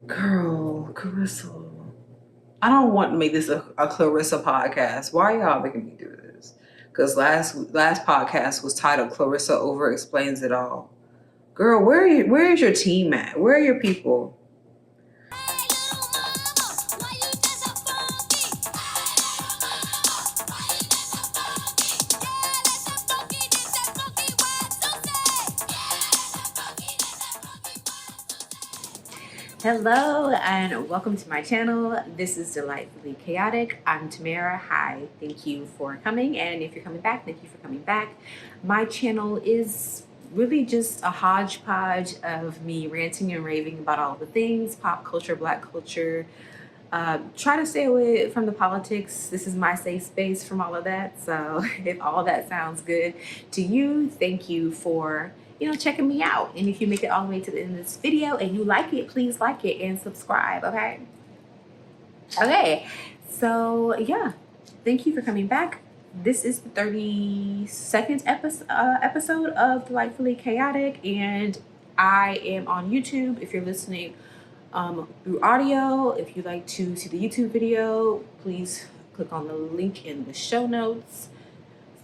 Girl, Clarissa. I don't want to make this a Clarissa podcast. Why are y'all making me do this? Because last podcast was titled Clarissa Over Explains It All. Girl, where is your team at? Where are your people? Hello and welcome to my channel. This is Delightfully Chaotic. I'm Tamera. Hi, thank you for coming, and if you're coming back, thank you for coming back. My channel is really just a hodgepodge of me ranting and raving about all the things, pop culture, black culture. Try to stay away from the politics. This is my safe space from all of that. So if all that sounds good to you, thank you for checking me out. And if you make it all the way to the end of this video and you like it, please like it and subscribe. Okay, so yeah, thank you for coming back. This is the 32nd episode of Delightfully Chaotic, and I am on YouTube. If you're listening through audio, if you'd like to see the YouTube video, please click on the link in the show notes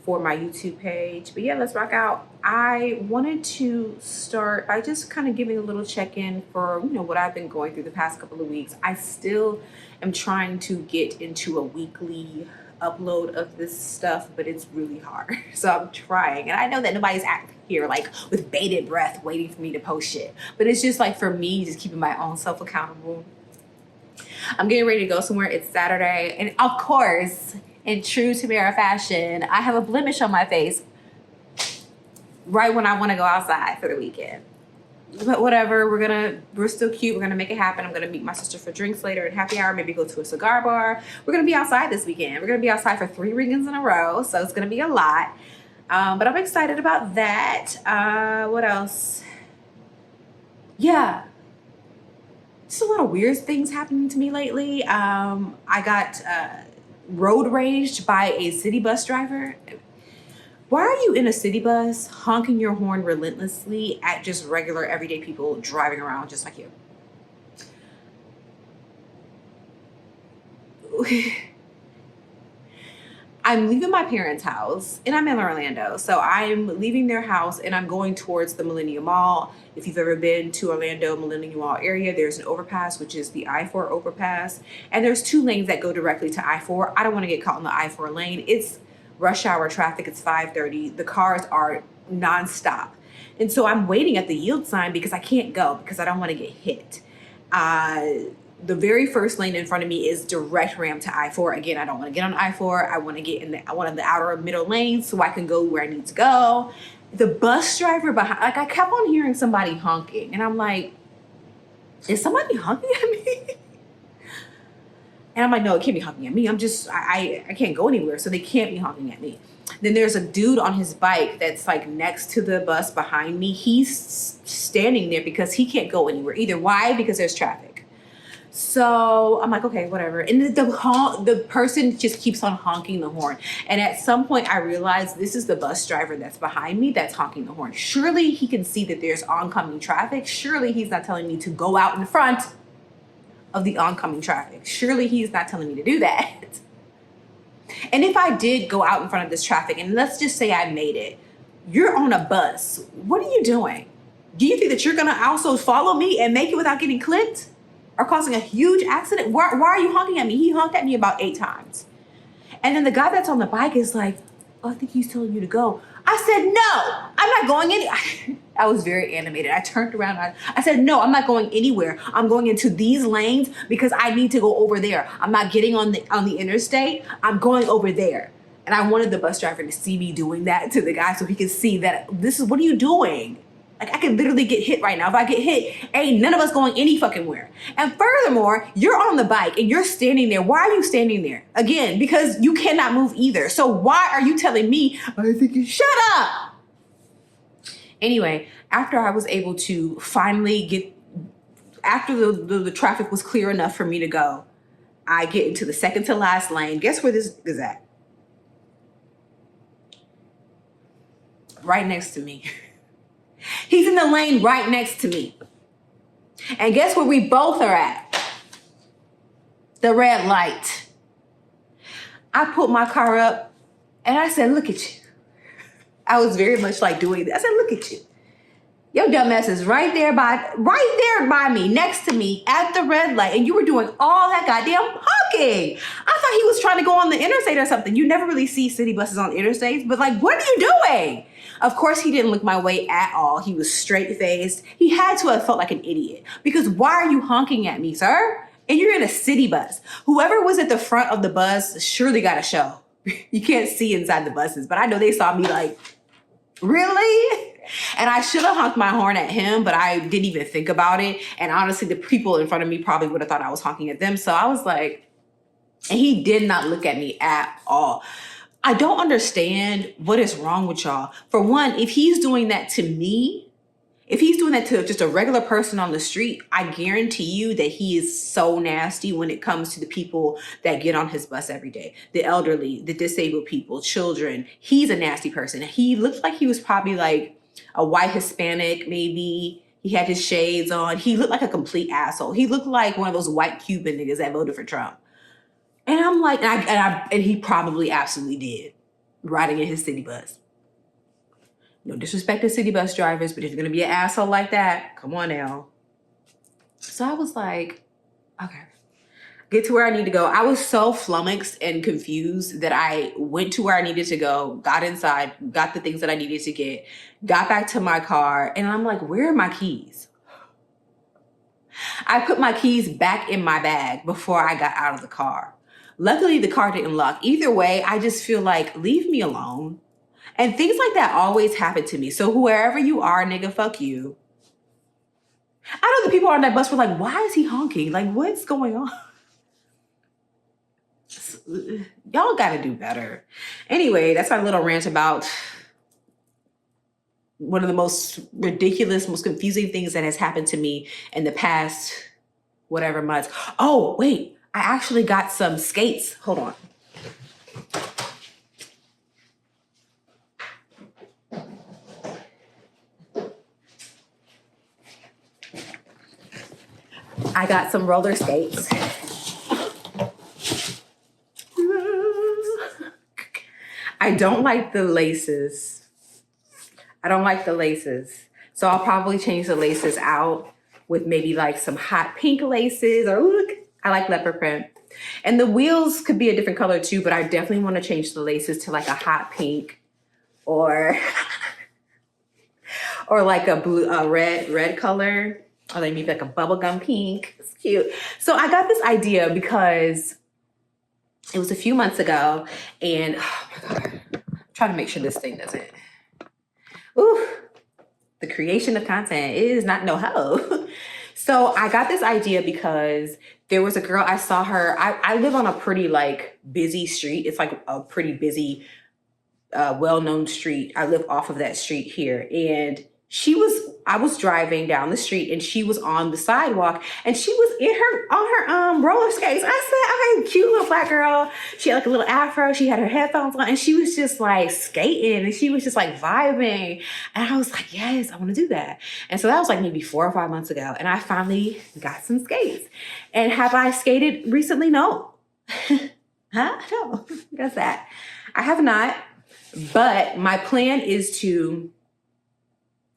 for my YouTube page. But yeah, let's rock out. I wanted to start by just kind of giving a little check-in for what I've been going through the past couple of weeks. I still am trying to get into a weekly upload of this stuff, but it's really hard. So I'm trying, and I know that nobody's out here like with bated breath waiting for me to post shit, but it's just like for me, just keeping my own self accountable. I'm getting ready to go somewhere. It's Saturday, and of course, in true Tamera fashion, I have a blemish on my face right when I want to go outside for the weekend. But whatever, we're still cute. We're gonna make it happen. I'm gonna meet my sister for drinks later at happy hour, maybe go to a cigar bar. We're gonna be outside this weekend. We're gonna be outside for 3 weekends in a row, so it's gonna be a lot. But I'm excited about that. What else? Yeah. Just a lot of weird things happening to me lately. I got road raged by a city bus driver. Why are you in a city bus honking your horn relentlessly at just regular everyday people driving around just like you? I'm leaving my parents' house, and I'm in Orlando. So I'm leaving their house and I'm going towards the Millennium Mall. If you've ever been to Orlando Millennium Mall area, there's an overpass, which is the I-4 overpass. And there's 2 lanes that go directly to I-4. I don't want to get caught in the I-4 lane. It's rush hour traffic. It's 5:30. The cars are nonstop. And so I'm waiting at the yield sign because I can't go because I don't want to get hit. The very first lane in front of me is direct ramp to I-4. Again, I don't want to get on I-4. I want to get in one of the outer middle lanes so I can go where I need to go. The bus driver behind, like, I kept on hearing somebody honking, and I'm like, is somebody honking at me? And I'm like, no, it can't be honking at me. I can't go anywhere, so they can't be honking at me. Then there's a dude on his bike that's like next to the bus behind me. He's standing there because he can't go anywhere either. Why? Because there's traffic. So I'm like, okay, whatever. And the person just keeps on honking the horn. And at some point I realized this is the bus driver that's behind me that's honking the horn. Surely he can see that there's oncoming traffic. Surely he's not telling me to go out in front of the oncoming traffic. Surely he's not telling me to do that. And if I did go out in front of this traffic, and let's just say I made it, you're on a bus. What are you doing? Do you think that you're gonna also follow me and make it without getting clipped or causing a huge accident? Why are you honking at me? He honked at me about 8 times. And then the guy that's on the bike is like, oh, I think he's telling you to go. I said, no, I'm not going any. I was very animated. I turned around. I said, no, I'm not going anywhere. I'm going into these lanes because I need to go over there. I'm not getting on the interstate. I'm going over there. And I wanted the bus driver to see me doing that to the guy so he could see that what are you doing? Like, I could literally get hit right now. If I get hit, ain't none of us going any fucking where. And furthermore, you're on the bike and you're standing there. Why are you standing there? Again, because you cannot move either. So why are you telling me, I think you shut up? Anyway, after I was able to finally after the traffic was clear enough for me to go, I get into the second to last lane. Guess where this is at? Right next to me. He's in the lane right next to me. And guess where we both are at? The red light. I pulled my car up and I said, look at you. I was very much like doing that. I said, look at you. Your dumb ass is right there by me, next to me at the red light. And you were doing all that goddamn honking. I thought he was trying to go on the interstate or something. You never really see city buses on interstates, but like, what are you doing? Of course, he didn't look my way at all. He was straight faced. He had to have felt like an idiot because why are you honking at me, sir? And you're in a city bus. Whoever was at the front of the bus surely got a show. You can't see inside the buses, but I know they saw me like, really? And I should have honked my horn at him, but I didn't even think about it. And honestly, the people in front of me probably would have thought I was honking at them. So I was like, and he did not look at me at all. I don't understand what is wrong with y'all. For one, if he's doing that to me, if he's doing that to just a regular person on the street, I guarantee you that he is so nasty when it comes to the people that get on his bus every day. The elderly, the disabled people, children. He's a nasty person. He looked like he was probably like a white Hispanic, maybe. He had his shades on. He looked like a complete asshole. He looked like one of those white Cuban niggas that voted for Trump. And I'm like, and he probably absolutely did, riding in his city bus. No disrespect to city bus drivers, but if you're gonna be an asshole like that, come on now. So I was like, okay, get to where I need to go. I was so flummoxed and confused that I went to where I needed to go, got inside, got the things that I needed to get, got back to my car, and I'm like, where are my keys? I put my keys back in my bag before I got out of the car. Luckily, the car didn't lock. Either way, I just feel like, leave me alone. And things like that always happen to me. So whoever you are, nigga, fuck you. I know the people on that bus were like, why is he honking? Like, what's going on? Y'all gotta do better. Anyway, that's my little rant about one of the most ridiculous, most confusing things that has happened to me in the past whatever months. Oh, wait, I actually got some skates. Hold on. I got some roller skates. I don't like the laces. So I'll probably change the laces out with maybe like some hot pink laces, or look, I like leopard print. And the wheels could be a different color too, but I definitely want to change the laces to like a hot pink or like a red color. Or like maybe like a bubblegum pink. It's cute. So I got this idea because it was a few months ago and oh my God, I'm trying to make sure this thing doesn't. Ooh, the creation of content is not no hoe. So I got this idea because there was a girl, I saw her. I live on a pretty like busy street. It's like a pretty busy, well-known street. I live off of that street here. And I was driving down the street and she was on the sidewalk and she was on her roller skates. I said, okay, cute little black girl. She had like a little afro. She had her headphones on and she was just like skating and she was just like vibing. And I was like, yes, I want to do that. And so that was like maybe 4 or 5 months ago. And I finally got some skates. And have I skated recently? No. No, guess that. I have not. But my plan is to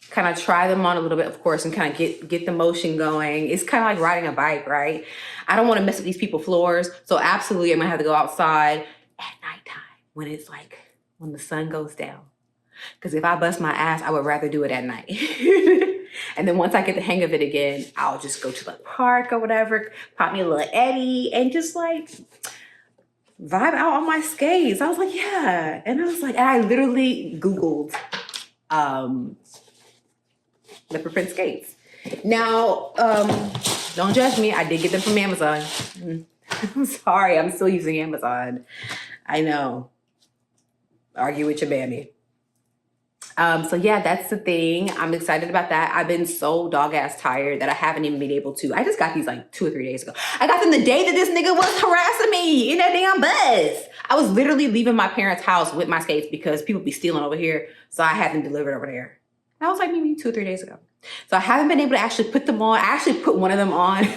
kind of try them on a little bit, of course, and kind of get the motion going. It's kind of like riding a bike, right? I don't want to mess with these people's floors. So absolutely, I'm going to have to go outside at nighttime when it's like, when the sun goes down. Because if I bust my ass, I would rather do it at night. And then once I get the hang of it again, I'll just go to the park or whatever, pop me a little Eddie and just like vibe out on my skates. I was like, yeah. And I was like, and I literally Googled, leopard print skates. Now, don't judge me. I did get them from Amazon. I'm sorry. I'm still using Amazon. I know. Argue with your mammy. So yeah, that's the thing. I'm excited about that. I've been so dog-ass tired that I haven't even been able to. I just got these like 2 or 3 days ago. I got them the day that this nigga was harassing me in that damn bus. I was literally leaving my parents' house with my skates because people be stealing over here. So I had them delivered over there. That was like maybe 2 or 3 days ago. So I haven't been able to actually put them on. I actually put one of them on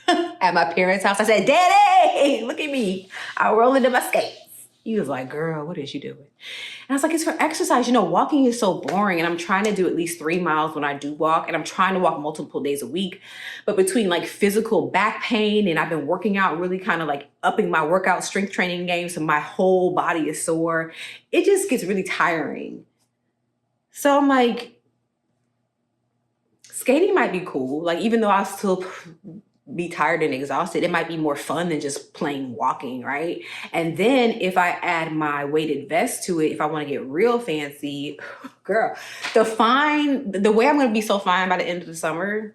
at my parents' house. I said, Daddy, look at me. I'll roll into my skates. He was like, girl, what is you doing? And I was like, it's for exercise. You know, walking is so boring. And I'm trying to do at least 3 miles when I do walk. And I'm trying to walk multiple days a week. But between like physical back pain and I've been working out, really kind of like upping my workout strength training game, so my whole body is sore, it just gets really tiring. So I'm like, skating might be cool. Like, even though I'll still be tired and exhausted, it might be more fun than just plain walking, right? And then if I add my weighted vest to it, if I want to get real fancy, girl, the way I'm going to be so fine by the end of the summer,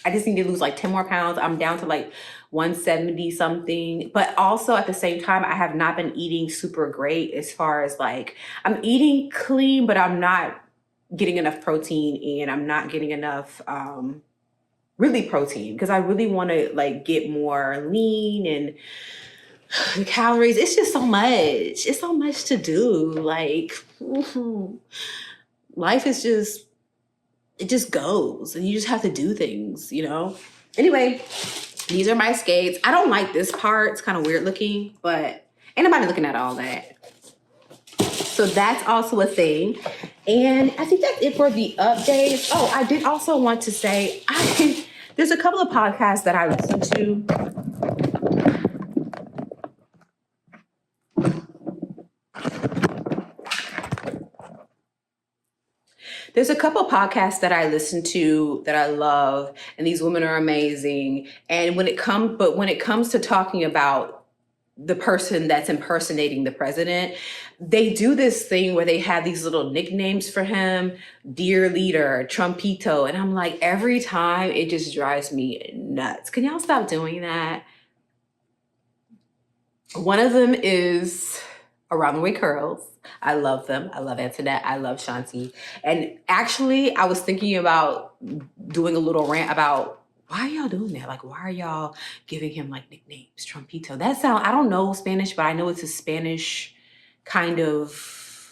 I just need to lose like 10 more pounds. I'm down to like 170 something. But also at the same time, I have not been eating super great as far as like, I'm eating clean, but I'm not getting enough protein and I'm not getting enough really protein, because I really want to like get more lean and the calories. It's just so much. It's so much to do. Like life is just, it just goes and you just have to do things, you know? Anyway, these are my skates. I don't like this part. It's kind of weird looking, but ain't nobody looking at all that. So that's also a thing. And I think that's it for the updates. Oh, I did also want to say, there's a couple of podcasts that I listen to. There's a couple of podcasts that I listen to that I love, and these women are amazing. And when it comes to talking about the person that's impersonating the president, they do this thing where they have these little nicknames for him, dear leader, Trumpito. And I'm like, every time it just drives me nuts. Can y'all stop doing that? One of them is Around the Way Curls. I love them. I love Antoinette. I love Shanti. And actually, I was thinking about doing a little rant about, why are y'all doing that? Like, why are y'all giving him like nicknames? Trumpito. I don't know Spanish, but I know it's a Spanish kind of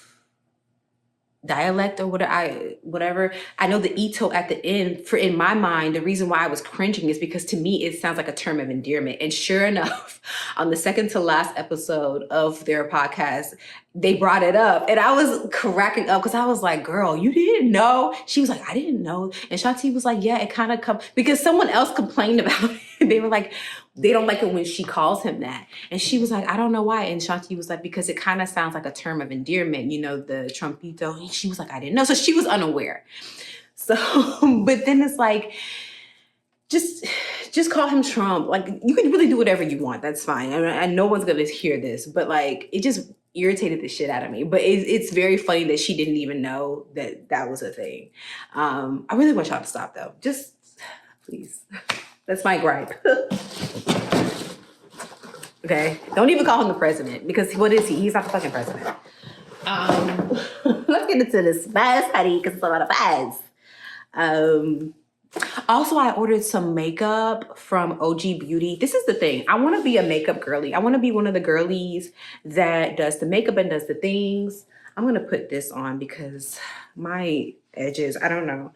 dialect or whatever. I know the ito at the end, in my mind, the reason why I was cringing is because to me, it sounds like a term of endearment. And sure enough, on the second to last episode of their podcast, they brought it up and I was cracking up because I was like, girl, you didn't know? She was like, I didn't know. And Shanti was like, yeah, it kind of comes because someone else complained about it. They were like, they don't like it when she calls him that. And she was like, I don't know why. And Shanti was like, because it kind of sounds like a term of endearment, you know, the Trumpito. And she was like, I didn't know. So she was unaware. So, but then it's like, just call him Trump. Like, you can really do whatever you want. That's fine. And no one's going to hear this, but like, it just irritated the shit out of me. But it's very funny that she didn't even know that was a thing. I really want y'all to stop though. Just please. That's my gripe. Okay. Don't even call him the president, because what is he? He's not the fucking president. Let's get into this fast, honey, because it's a lot of fast. Also, I ordered some makeup from OG Beauty. This is the thing. I want to be a makeup girly. I want to be one of the girlies that does the makeup and does the things. I'm going to put this on because my edges, I don't know.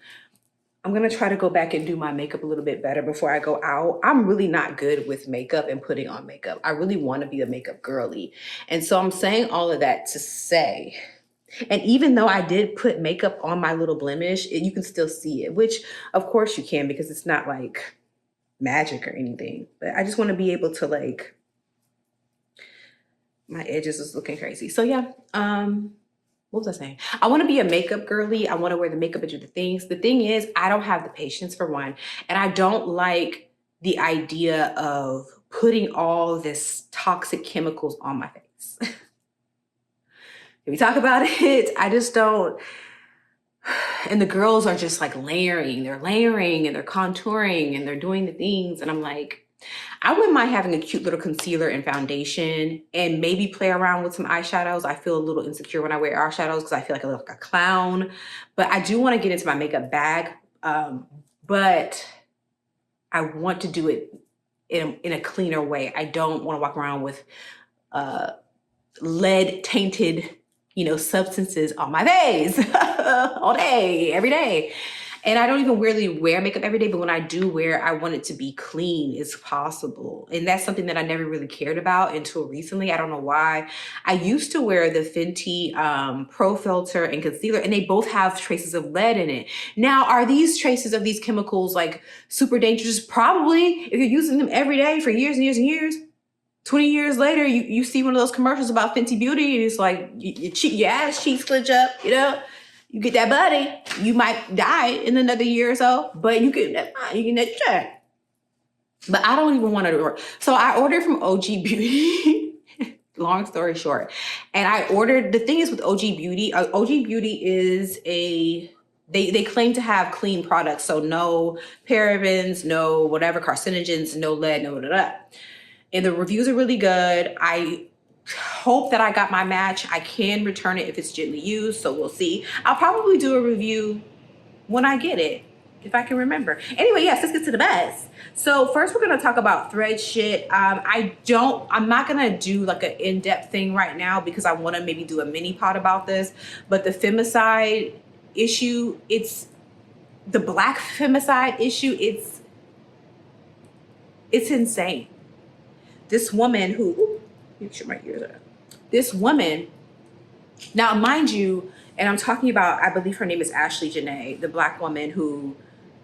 I'm going to try to go back and do my makeup a little bit better before I go out. I'm really not good with makeup and putting on makeup. I really want to be a makeup girly. And so I'm saying all of that to say, and even though I did put makeup on my little blemish, you can still see it, which of course you can because it's not like magic or anything. But I just want to be able to like, my edges is looking crazy. So yeah, what was I saying? I want to be a makeup girly. I want to wear the makeup and do the things. The thing is, I don't have the patience for one. And I don't like the idea of putting all this toxic chemicals on my face. If we talk about it, I just don't. And the girls are just like layering. They're layering and they're contouring and they're doing the things. And I'm like, I wouldn't mind having a cute little concealer and foundation and maybe play around with some eyeshadows. I feel a little insecure when I wear eyeshadows because I feel like I look like a clown. But I do want to get into my makeup bag. But I want to do it in a cleaner way. I don't want to walk around with lead tainted, substances on my face all day, every day. And I don't even really wear makeup every day, but when I do wear, I want it to be clean as possible. And that's something that I never really cared about until recently. I don't know why. I used to wear the Fenty Pro Filter and concealer, and they both have traces of lead in it. Now, are these traces of these chemicals like super dangerous? Probably, if you're using them every day for years and years and years. 20 years later, you see one of those commercials about Fenty Beauty, and it's like your ass cheeks clench up, you know? You get that body, you might die in another year or so, but you can, that's fine, you can let you try. But I don't even want to order. So I ordered from OG Beauty, long story short. And I ordered, the thing is with OG Beauty, OG Beauty is they claim to have clean products. So no parabens, no whatever, carcinogens, no lead, no da. And the reviews are really good. I hope that I got my match. I can return it if it's gently used, so we'll see. I'll probably do a review when I get it, if I can remember. Anyway, yes, let's get to the best. So first we're gonna talk about thread shit. I'm not gonna do like an in-depth thing right now because I wanna maybe do a mini pod about this, but the femicide issue, it's the black femicide issue, it's insane. This woman who, make sure my ears are, this woman, now mind you, and I'm talking about, I believe her name is Ashley Janae, the black woman who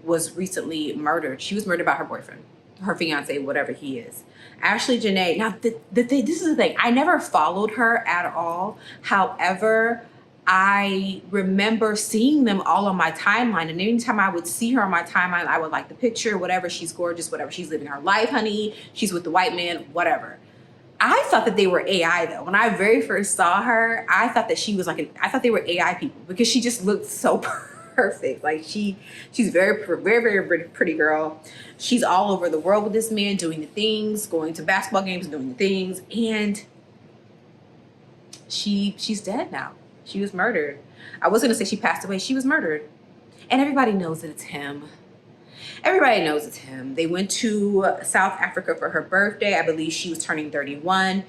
was recently murdered. She was murdered by her boyfriend, her fiance, whatever he is. Ashley Janae, now this is the thing, I never followed her at all. However, I remember seeing them all on my timeline, and anytime I would see her on my timeline, I would like the picture, whatever, she's gorgeous, whatever, she's living her life, honey, she's with the white man, whatever. I thought that they were AI though. When I very first saw her, I thought that she was like I thought they were AI people because she just looked so perfect. Like she's very, very pretty girl. She's all over the world with this man, doing the things, going to basketball games, doing the things, and she's dead now. She was murdered. I was gonna say she passed away. She was murdered. And everybody knows that it's him. Everybody knows it's him. They went to South Africa for her birthday. I believe she was turning 31.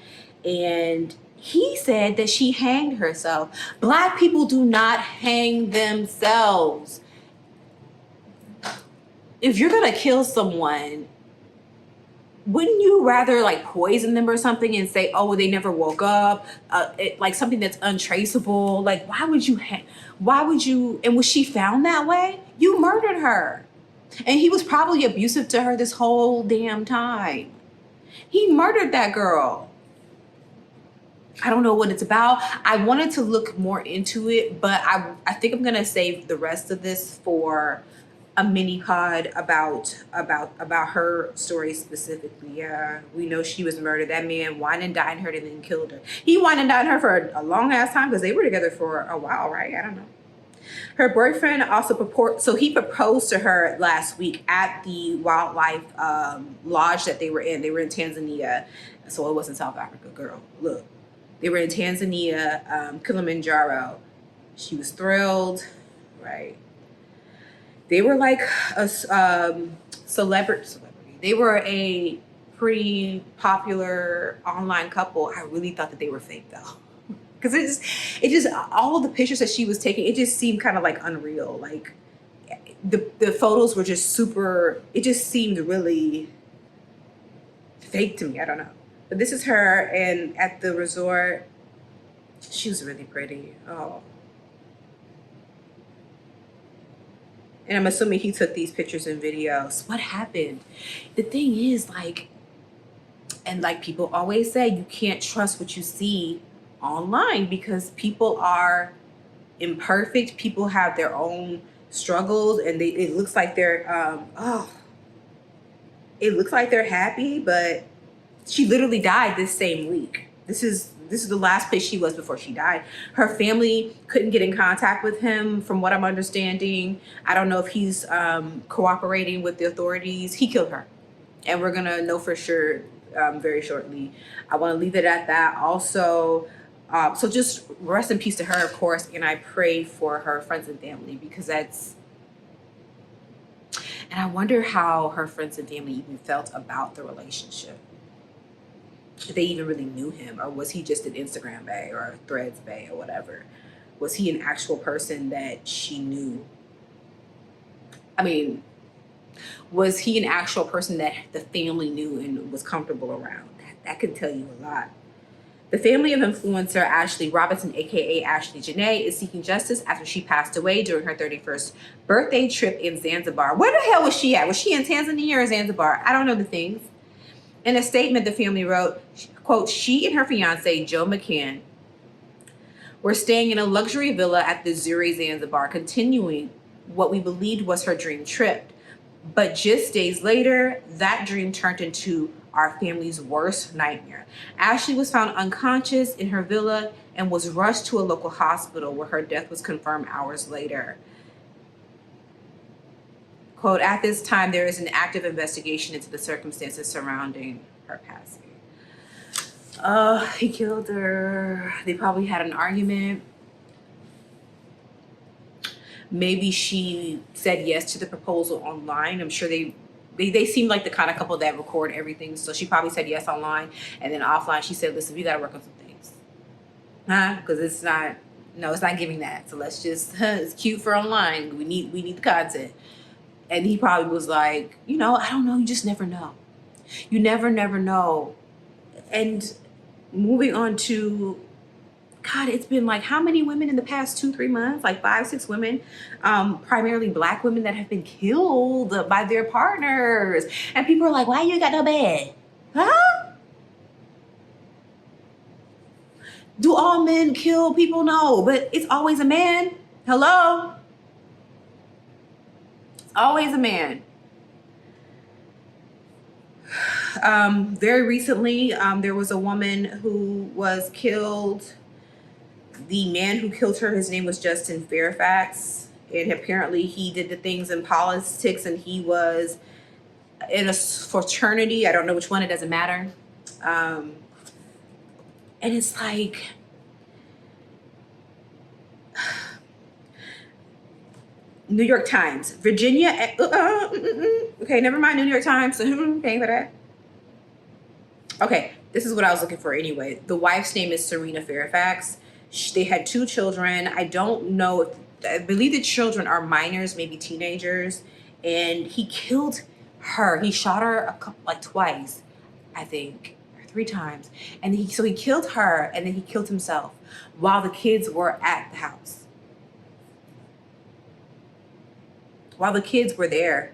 And he said that she hanged herself. Black people do not hang themselves. If you're gonna kill someone, wouldn't you rather like poison them or something and say, oh, well, they never woke up, like something that's untraceable? Like, why would you, and was she found that way? You murdered her. And he was probably abusive to her this whole damn time. He murdered that girl. I don't know what it's about. I wanted to look more into it, but I think I'm gonna save the rest of this for a mini pod about her story specifically. Yeah, we know she was murdered. That man wine and dined her and then killed her. He wine and dined her for a long ass time because they were together for a while, right? I don't know. Her boyfriend also he proposed to her last week at the wildlife lodge that they were in. They were in Tanzania, so it wasn't South Africa, girl. Look, they were in Tanzania, Kilimanjaro. She was thrilled, right? They were like a celebrity. They were a pretty popular online couple. I really thought that they were fake though. Because it just all of the pictures that she was taking, it just seemed kind of like unreal. Like the photos were just super, it just seemed really fake to me. I don't know. But this is her, and at the resort, she was really pretty. Oh. And I'm assuming he took these pictures and videos. What happened? The thing is, like, and like people always say, you can't trust what you see online because people are imperfect. People have their own struggles, and it looks like they're it looks like they're happy, but she literally died this same week. This is the last place she was before she died. Her family couldn't get in contact with him, from what I'm understanding. I don't know if he's cooperating with the authorities. He killed her, and we're gonna know for sure very shortly. I want to leave it at that. Also, so just rest in peace to her, of course, and I pray for her friends and family, because that's, and I wonder how her friends and family even felt about the relationship. If they even really knew him, or was he just an Instagram bae or a Threads bae or whatever? Was he an actual person that she knew? I mean, was he an actual person that the family knew and was comfortable around? That could tell you a lot. The family of influencer Ashley Robinson, aka Ashley Janae, is seeking justice after she passed away during her 31st birthday trip in Zanzibar. Where the hell was she at? Was she in Tanzania or Zanzibar? I don't know the things. In a statement, the family wrote, quote, she and her fiance, Joe McCann, were staying in a luxury villa at the Zuri Zanzibar, continuing what we believed was her dream trip. But just days later, that dream turned into our family's worst nightmare. Ashley was found unconscious in her villa and was rushed to a local hospital where her death was confirmed hours later. Quote, at this time, there is an active investigation into the circumstances surrounding her passing. He killed her. They probably had an argument. Maybe she said yes to the proposal online. I'm sure they seem like the kind of couple that record everything. So she probably said yes online, and then offline she said, listen, we got to work on some things. Because it's not giving that. So let's just, it's cute for online. We need the content. And he probably was like, I don't know. You just never know. You never know. And moving on to, God, it's been like how many women in the past 2-3 months? Like 5-6 women, primarily Black women that have been killed by their partners. And people are like, why you got no bed? Huh? Do all men kill people? No, but it's always a man. Hello? It's always a man. Very recently, there was a woman who was killed. The man who killed her, his name was Justin Fairfax. And apparently he did the things in politics and he was in a fraternity. I don't know which one, it doesn't matter. And it's like, New York Times, Virginia. Okay, never mind, New York Times. Paying for that. Okay, this is what I was looking for anyway. The wife's name is Serena Fairfax. They had 2 children. I don't know. I believe the children are minors, maybe teenagers. And he killed her. He shot her twice, I think, or 3 times. And he killed her and then he killed himself while the kids were at the house. While the kids were there.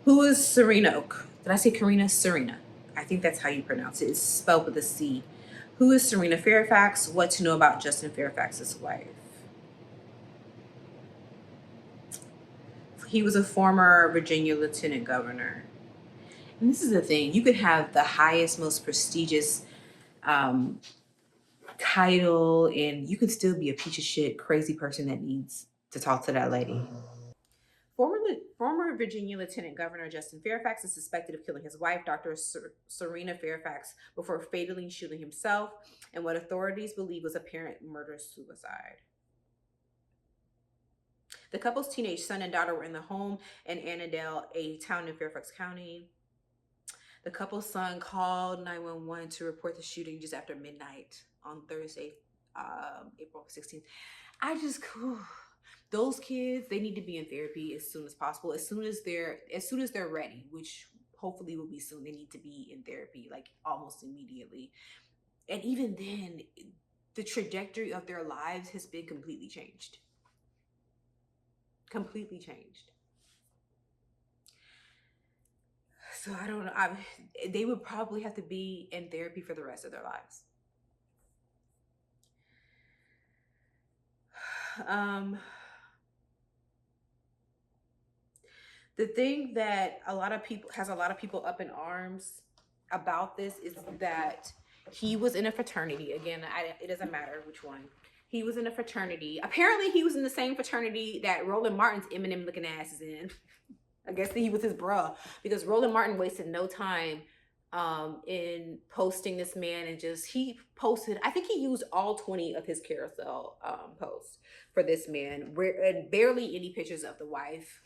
Who is Serena? Did I say Karina? Serena. I think that's how you pronounce it. It's spelled with a C. Who is Serena Fairfax? What to know about Justin Fairfax's wife? He was a former Virginia lieutenant governor. And this is the thing. You could have the highest, most prestigious title, and you could still be a piece of shit, crazy person that needs to talk to that lady. Former Virginia Lieutenant Governor Justin Fairfax is suspected of killing his wife, Dr. Serena Fairfax, before fatally shooting himself in what authorities believe was apparent murder-suicide. The couple's teenage son and daughter were in the home in Annandale, a town in Fairfax County. The couple's son called 911 to report the shooting just after midnight on Thursday, April 16th. Those kids, they need to be in therapy as soon as possible. As soon as they're ready, which hopefully will be soon, they need to be in therapy, like almost immediately. And even then, the trajectory of their lives has been completely changed. Completely changed. So I don't know. They would probably have to be in therapy for the rest of their lives. The thing that has a lot of people up in arms about this is that he was in a fraternity. Again, it doesn't matter which one. He was in a fraternity. Apparently, he was in the same fraternity that Roland Martin's Eminem looking ass is in. I guess he was his bruh, because Roland Martin wasted no time in posting this man, and he posted, I think he used all 20 of his carousel posts for this man, and barely any pictures of the wife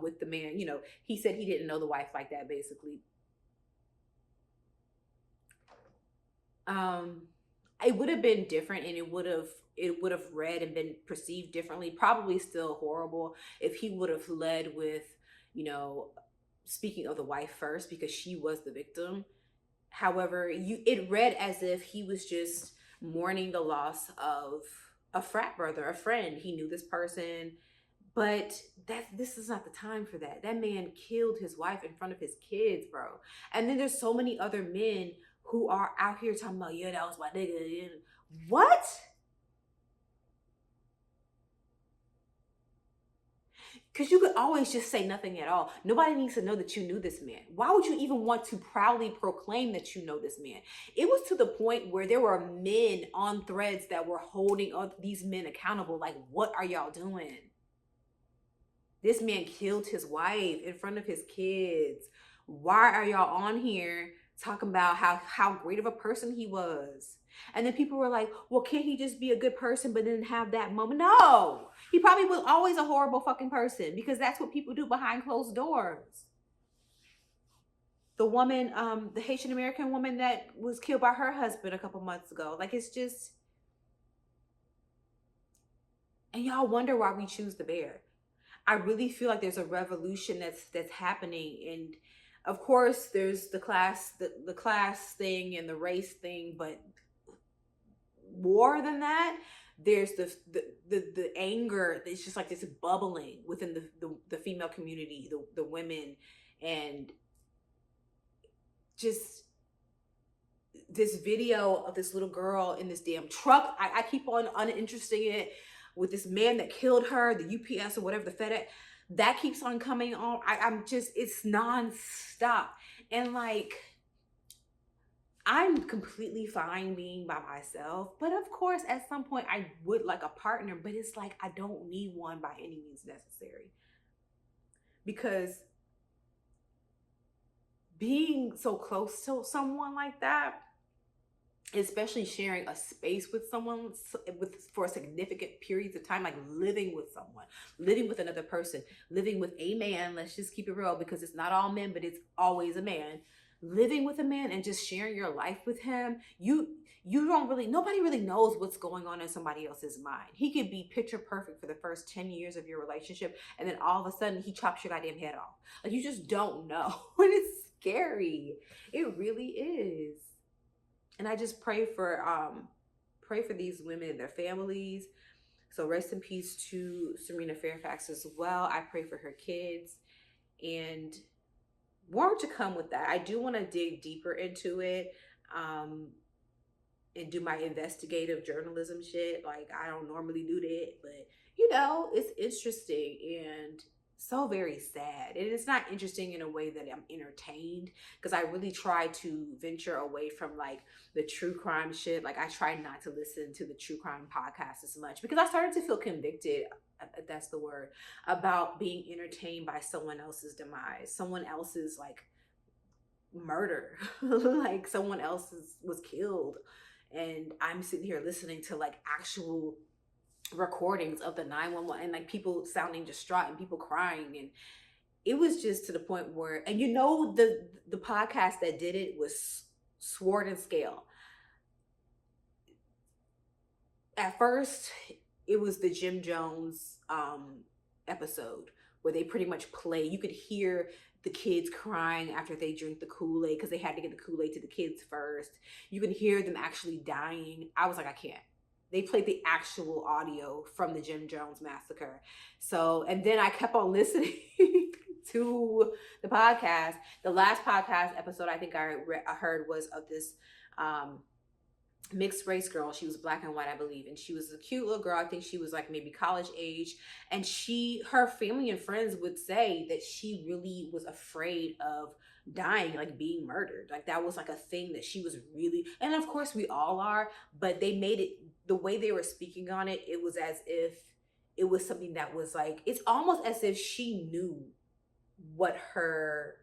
with the man. He said he didn't know the wife like that, basically. it would have been different, and it would have read and been perceived differently, probably still horrible, if he would have led with, you know, speaking of the wife first, because she was the victim. However, it read as if he was just mourning the loss of a frat brother, a friend. He knew this person, but this is not the time for that. That man killed his wife in front of his kids, bro. And then there's so many other men who are out here talking about, yeah, that was my nigga. What? Because you could always just say nothing at all. Nobody needs to know that you knew this man. Why would you even want to proudly proclaim that you know this man? It was to the point where there were men on threads that were holding these men accountable. Like, what are y'all doing? This man killed his wife in front of his kids. Why are y'all on here talking about how great of a person he was? And then people were like, well, can't he just be a good person but then have that moment? No, he probably was always a horrible fucking person, because that's what people do behind closed doors. The woman, the Haitian American woman that was killed by her husband a couple months ago. Like, it's just, and y'all wonder why we choose the bear. I really feel like there's a revolution that's happening, and of course there's the class thing and the race thing, but more than that, there's the anger. It's just like this bubbling within the female community, the women, and just this video of this little girl in this damn truck. I keep on uninteresting it with this man that killed her, the UPS or whatever, the FedEx, that keeps on coming on. I'm just, it's nonstop. And like, I'm completely fine being by myself, but of course at some point I would like a partner, but it's like, I don't need one by any means necessary, because being so close to someone like that, especially sharing a space with someone for significant periods of time, like living with someone, living with another person, living with a man, let's just keep it real, because it's not all men, but it's always a man, living with a man and just sharing your life with him. Nobody really knows what's going on in somebody else's mind. He could be picture perfect for the first 10 years of your relationship, and then all of a sudden he chops your goddamn head off. Like, you just don't know. And it's scary. It really is. And I just pray for these women and their families. So rest in peace to Serena Fairfax as well. I pray for her kids, and more to come with that. I do want to dig deeper into it, and do my investigative journalism shit. Like, I don't normally do that, but it's interesting and so very sad. And it's not interesting in a way that I'm entertained, because I really try to venture away from like the true crime shit. Like, I try not to listen to the true crime podcast as much, because I started to feel convicted, if that's the word, about being entertained by someone else's demise, someone else's like murder. Like, someone else was killed, and I'm sitting here listening to like actual recordings of the 911 and like people sounding distraught and people crying, and it was just to the point where, and the podcast that did it was Sword and Scale. At first it was the Jim Jones episode, where they pretty much play, you could hear the kids crying after they drink the Kool-Aid, because they had to get the Kool-Aid to the kids first. You can hear them actually dying. I was like, I can't. They played the actual audio from the Jim Jones massacre. So, and then I kept on listening to the podcast. The last podcast episode I think I heard was of this mixed race girl. She was black and white, I believe, and she was a cute little girl. I think she was like maybe college age, and her family and friends would say that she really was afraid of dying, like being murdered. Like, that was like a thing that she was really, and of course we all are, but they made it, the way they were speaking on it, it was as if it was something that was like, it's almost as if she knew what her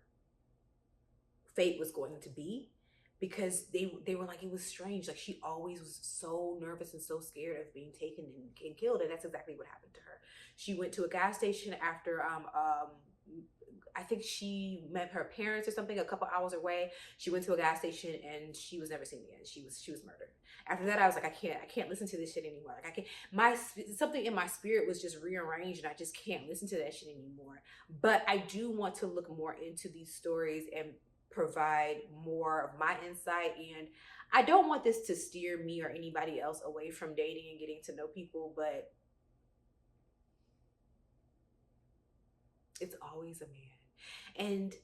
fate was going to be, because they were like, it was strange. Like, she always was so nervous and so scared of being taken and killed. And that's exactly what happened to her. She went to a gas station after I think she met her parents or something a couple hours away. She went to a gas station and she was never seen again. She was murdered. After that, I was like, I can't listen to this shit anymore. Like I can't. Something in my spirit was just rearranged, and I just can't listen to that shit anymore. But I do want to look more into these stories and provide more of my insight. And I don't want this to steer me or anybody else away from dating and getting to know people, but it's always a man. And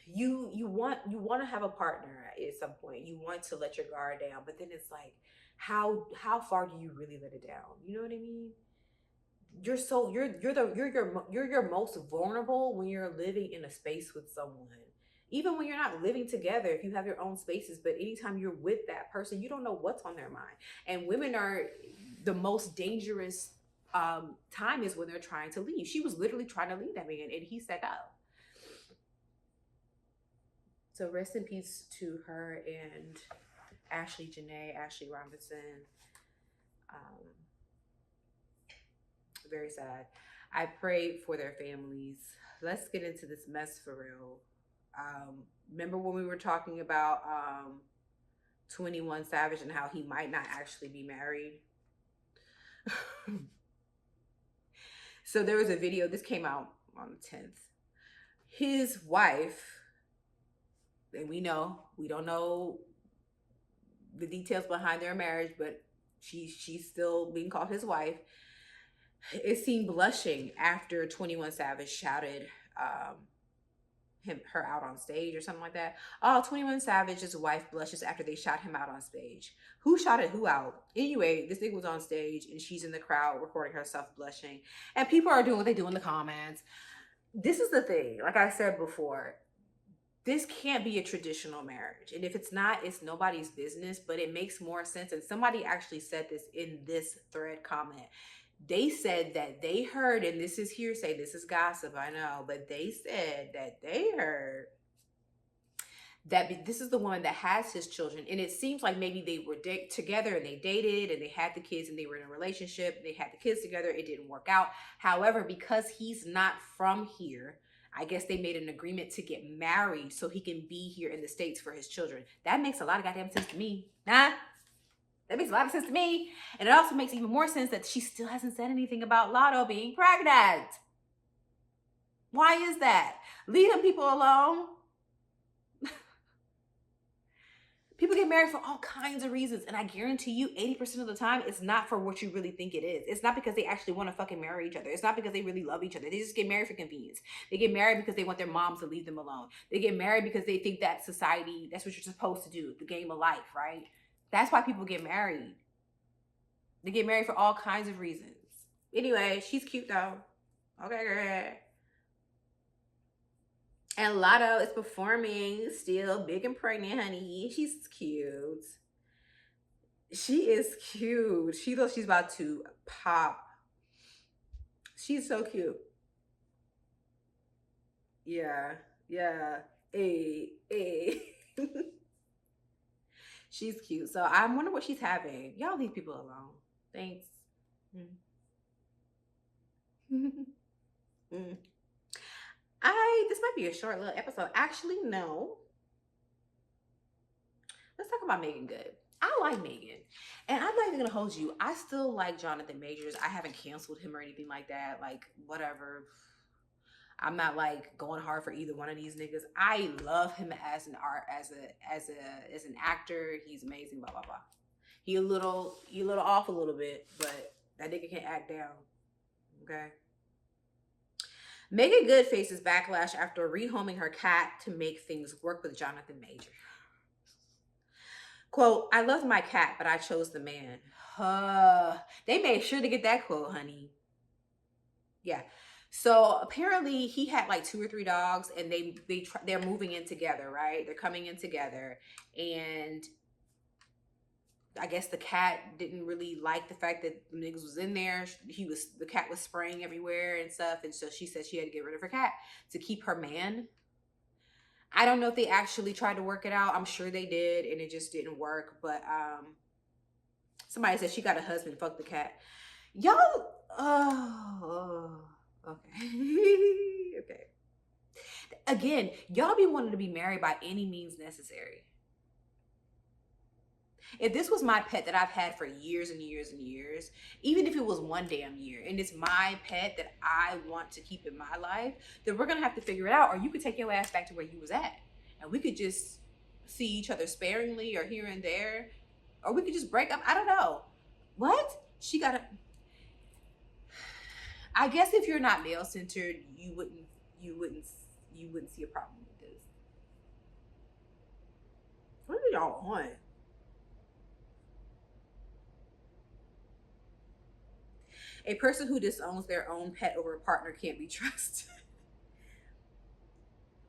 you want to have a partner at some point. You want to let your guard down, but then it's like, how far do you really let it down? You know what I mean? You're your most vulnerable when you're living in a space with someone. Even when you're not living together, if you have your own spaces, but anytime you're with that person, you don't know what's on their mind. And women are the most dangerous time is when they're trying to leave. She was literally trying to leave that man, and he said no. So rest in peace to her and Ashley Robinson. Very sad. I prayed for their families. Let's get into this mess for real. Remember when we were talking about 21 Savage and how he might not actually be married? So there was a video, this came out on the 10th. His wife, and we don't know the details behind their marriage, but she's still being called his wife, is seen blushing after 21 Savage shouted her out on stage or something like that. Oh, 21 Savage's wife blushes after they shot him out on stage. Who shouted who out? Anyway, this nigga was on stage and she's in the crowd recording herself blushing. And people are doing what they do in the comments. This is the thing, like I said before, this can't be a traditional marriage. And if it's not, it's nobody's business, but it makes more sense. And somebody actually said this in this thread comment. They said that they heard, and this is hearsay, this is gossip, I know, but they said that they heard that this is the one that has his children. And it seems like maybe they were together and they dated and they had the kids and they were in a relationship. They had the kids together. It didn't work out. However, because he's not from here, I guess they made an agreement to get married so he can be here in the States for his children. That makes a lot of goddamn sense to me. Nah. That makes a lot of sense to me. And it also makes even more sense that she still hasn't said anything about Lotto being pregnant. Why is that? Leave them people alone. People get married for all kinds of reasons. And I guarantee you 80% of the time, it's not for what you really think it is. It's not because they actually want to fucking marry each other. It's not because they really love each other. They just get married for convenience. They get married because they want their moms to leave them alone. They get married because they think that society, that's what you're supposed to do. The game of life, right? That's why people get married. They get married for all kinds of reasons. Anyway, she's cute though. Okay, girl. And Lotto is performing still big and pregnant, honey. She's cute. She is cute. She looks, she's about to pop. She's so cute. Yeah. Hey. She's cute. So I wonder what she's having. Y'all leave people alone. Thanks. This might be a short little episode. Actually, no. Let's talk about Meagan Good. I like Meagan. And I'm not even gonna hold you. I still like Jonathan Majors. I haven't canceled him or anything like that. Like, whatever. I'm not like going hard for either one of these niggas. I love him as an actor. He's amazing, blah blah blah. He a little off a little bit, but that nigga can act down. Okay. Meagan Good faces backlash after rehoming her cat to make things work with Jonathan Major. Quote, I love my cat, but I chose the man. They made sure to get that quote, honey. Yeah. So apparently he had like 2 or 3 dogs, and they're moving in together, right? They're coming in together, and I guess the cat didn't really like the fact that niggas was in there. The cat was spraying everywhere and stuff, and so she said she had to get rid of her cat to keep her man. I don't know if they actually tried to work it out. I'm sure they did, and it just didn't work. But somebody said she got a husband, fuck the cat. Y'all, Okay. Okay. Again, y'all be wanting to be married by any means necessary. If this was my pet that I've had for years and years and years, even if it was one damn year, and it's my pet that I want to keep in my life, then we're gonna have to figure it out. Or you could take your ass back to where you was at, and we could just see each other sparingly or here and there, or we could just break up. I don't know. What? She got to. I guess if you're not male centered, you wouldn't see a problem with this. What are y'all on? A person who disowns their own pet over a partner can't be trusted.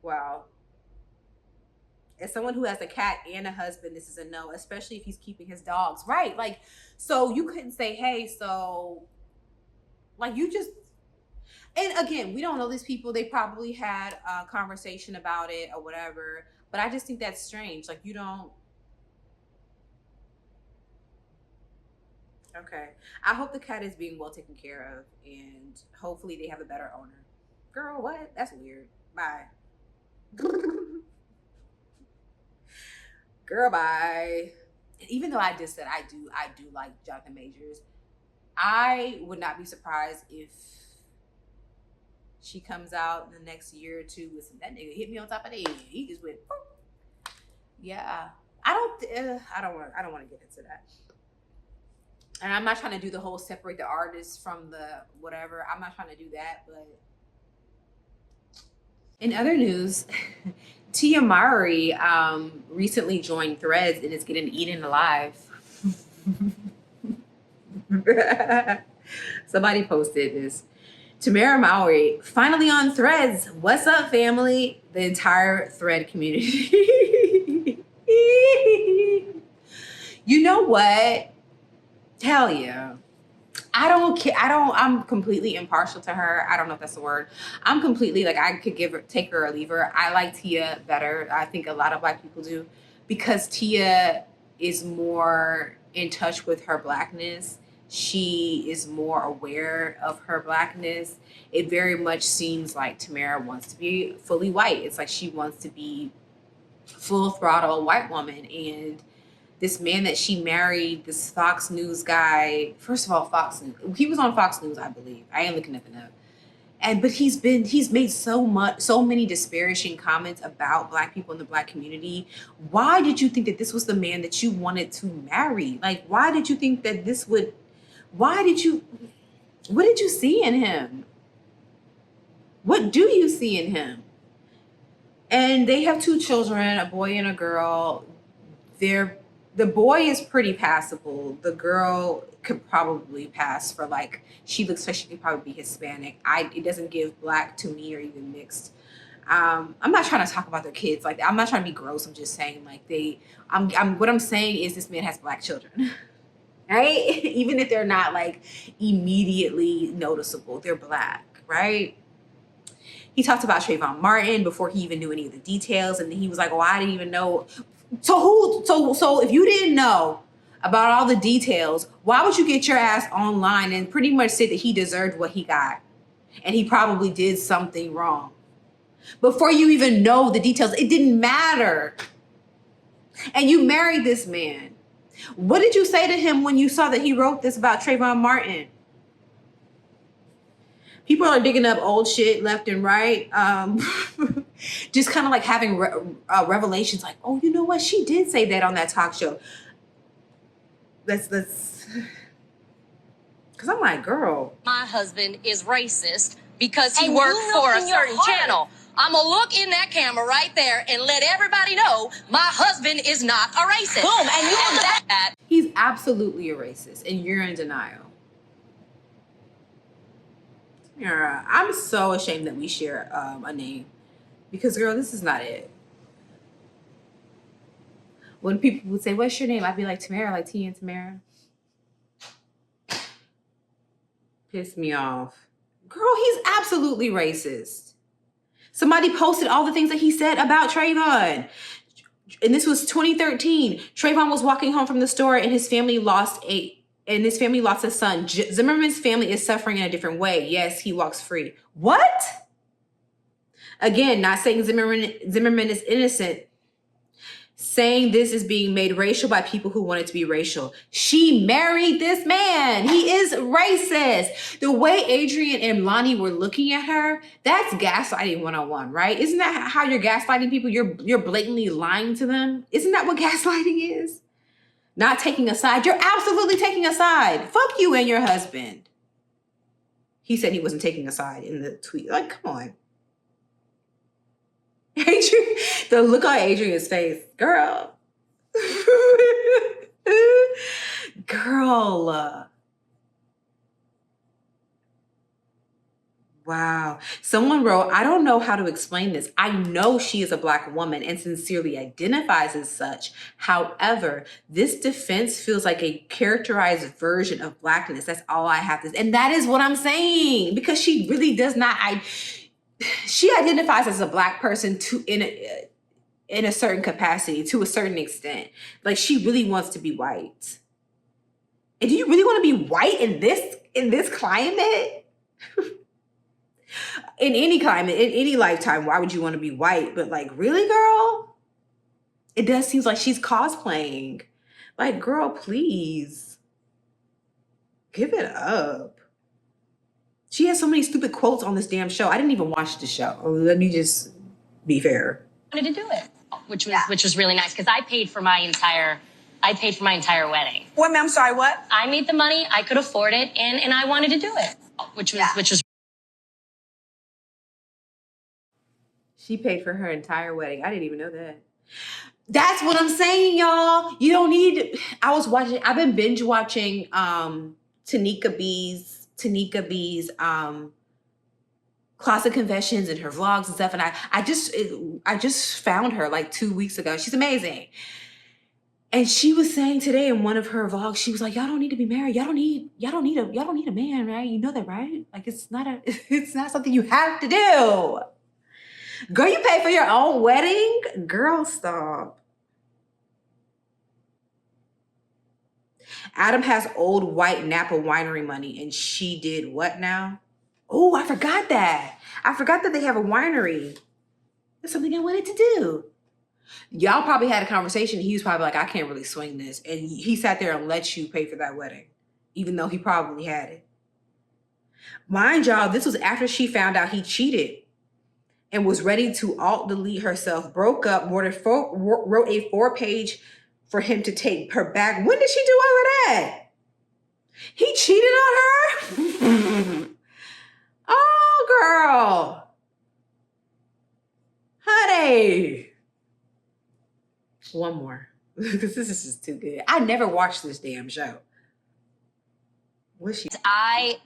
Wow. As someone who has a cat and a husband, this is a no, especially if he's keeping his dogs. Right. Like, so you couldn't say, hey, so like you just, and again, we don't know these people. They probably had a conversation about it or whatever, but I just think that's strange. Like you don't. Okay. I hope the cat is being well taken care of and hopefully they have a better owner. Girl, what? That's weird. Bye. Girl, bye. And even though I just said I do like Jonathan Majors, I would not be surprised if she comes out in the next year or two with some, that nigga hit me on top of the head. He just went, boom. Yeah. I don't want to get into that. And I'm not trying to do the whole separate the artist from the whatever. I'm not trying to do that, but. In other news, Tamera Mowry recently joined Threads and is getting eaten alive. Somebody posted this. Tamera Mowry finally on Threads. What's up, family? The entire Thread community. You know what? Hell yeah. I don't care. I'm completely impartial to her. I don't know if that's the word. I'm completely like, I could take her or leave her. I like Tia better. I think a lot of Black people do, because Tia is more in touch with her Blackness. She is more aware of her Blackness. It very much seems like Tamera wants to be fully white. It's like she wants to be full throttle white woman. And this man that she married, this Fox News guy, first of all, Fox News, he was on Fox News, I believe. I ain't looking nothing up. But he's made so many disparaging comments about Black people in the Black community. Why did you think that this was the man that you wanted to marry? Like, why did you think that what did you see in him? What do you see in him? And they have 2 children, a boy and a girl. The boy is pretty passable. The girl could probably pass for, like, she looks like she could probably be Hispanic. It doesn't give Black to me or even mixed. I'm not trying to talk about their kids. Like, I'm not trying to be gross. I'm just saying, like, what I'm saying is this man has Black children, right? Even if they're not like immediately noticeable, they're Black, right? He talked about Trayvon Martin before he even knew any of the details. And then he was like, oh, I didn't even know. So if you didn't know about all the details, why would you get your ass online and pretty much say that he deserved what he got? And he probably did something wrong. Before you even know the details, it didn't matter. And you married this man. What did you say to him when you saw that he wrote this about Trayvon Martin? People are digging up old shit left and right. Just kind of like having revelations like, oh, you know what? She did say that on that talk show. Let's, because I'm like, girl. My husband is racist because he worked for a certain channel. I'm going to look in that camera right there and let everybody know my husband is not a racist. Boom. And you know that. He's absolutely a racist and you're in denial. Yeah, I'm so ashamed that we share a name, because girl, this is not it. When people would say, what's your name? I'd be like, Tamera, like T and Tamera. Piss me off. Girl, he's absolutely racist. Somebody posted all the things that he said about Trayvon. And this was 2013. Trayvon was walking home from the store and his family lost a and his family lost a son. Zimmerman's family is suffering in a different way. Yes, he walks free. What? Again, not saying Zimmerman is innocent. Saying this is being made racial by people who want it to be racial. She married this man. He is racist. The way Adrian and Lonnie were looking at her, that's gaslighting 101, right? Isn't that how you're gaslighting people? You're blatantly lying to them. Isn't that what gaslighting is? Not taking a side. You're absolutely taking a side. Fuck you and your husband. He said he wasn't taking a side in the tweet. Like, come on. Adrian, the look on Adrian's face, girl. Girl. Wow. Someone wrote, I don't know how to explain this. I know she is a Black woman and sincerely identifies as such. However, this defense feels like a characterized version of Blackness. That's all I have to say. And that is what I'm saying, because she really does not. She identifies as a Black person in a certain capacity, to a certain extent. Like, she really wants to be white. And do you really want to be white in this climate? In any climate, in any lifetime, why would you want to be white? But like, really, girl? It does seem like she's cosplaying. Like, girl, please. Give it up. She has so many stupid quotes on this damn show. I didn't even watch the show. Let me just be fair. I wanted to do it, which was really nice, because I paid for my entire wedding. What, ma'am? Sorry, what? I made the money, I could afford it, and I wanted to do it, which was. She paid for her entire wedding. I didn't even know that. That's what I'm saying, y'all. You don't need. I've been binge watching Tanika B's Closet Confessions and her vlogs and stuff. And I just found her like 2 weeks ago. She's amazing. And she was saying today in one of her vlogs, she was like, y'all don't need to be married. Y'all don't need a man, right? You know that, right? Like, it's not something you have to do. Girl, you pay for your own wedding? Girl, stop. Adam has old white Napa winery money, and she did what now? Oh, I forgot that. I forgot that they have a winery. That's something I wanted to do. Y'all probably had a conversation. He was probably like, I can't really swing this. And he sat there and let you pay for that wedding, even though he probably had it. Mind y'all, this was after she found out he cheated and was ready to alt-delete herself, broke up, wrote a 4-page for him to take her back. When did she do all of that? He cheated on her? Oh, girl. Honey. One more. Because this is just too good. I never watched this damn show. What's she? I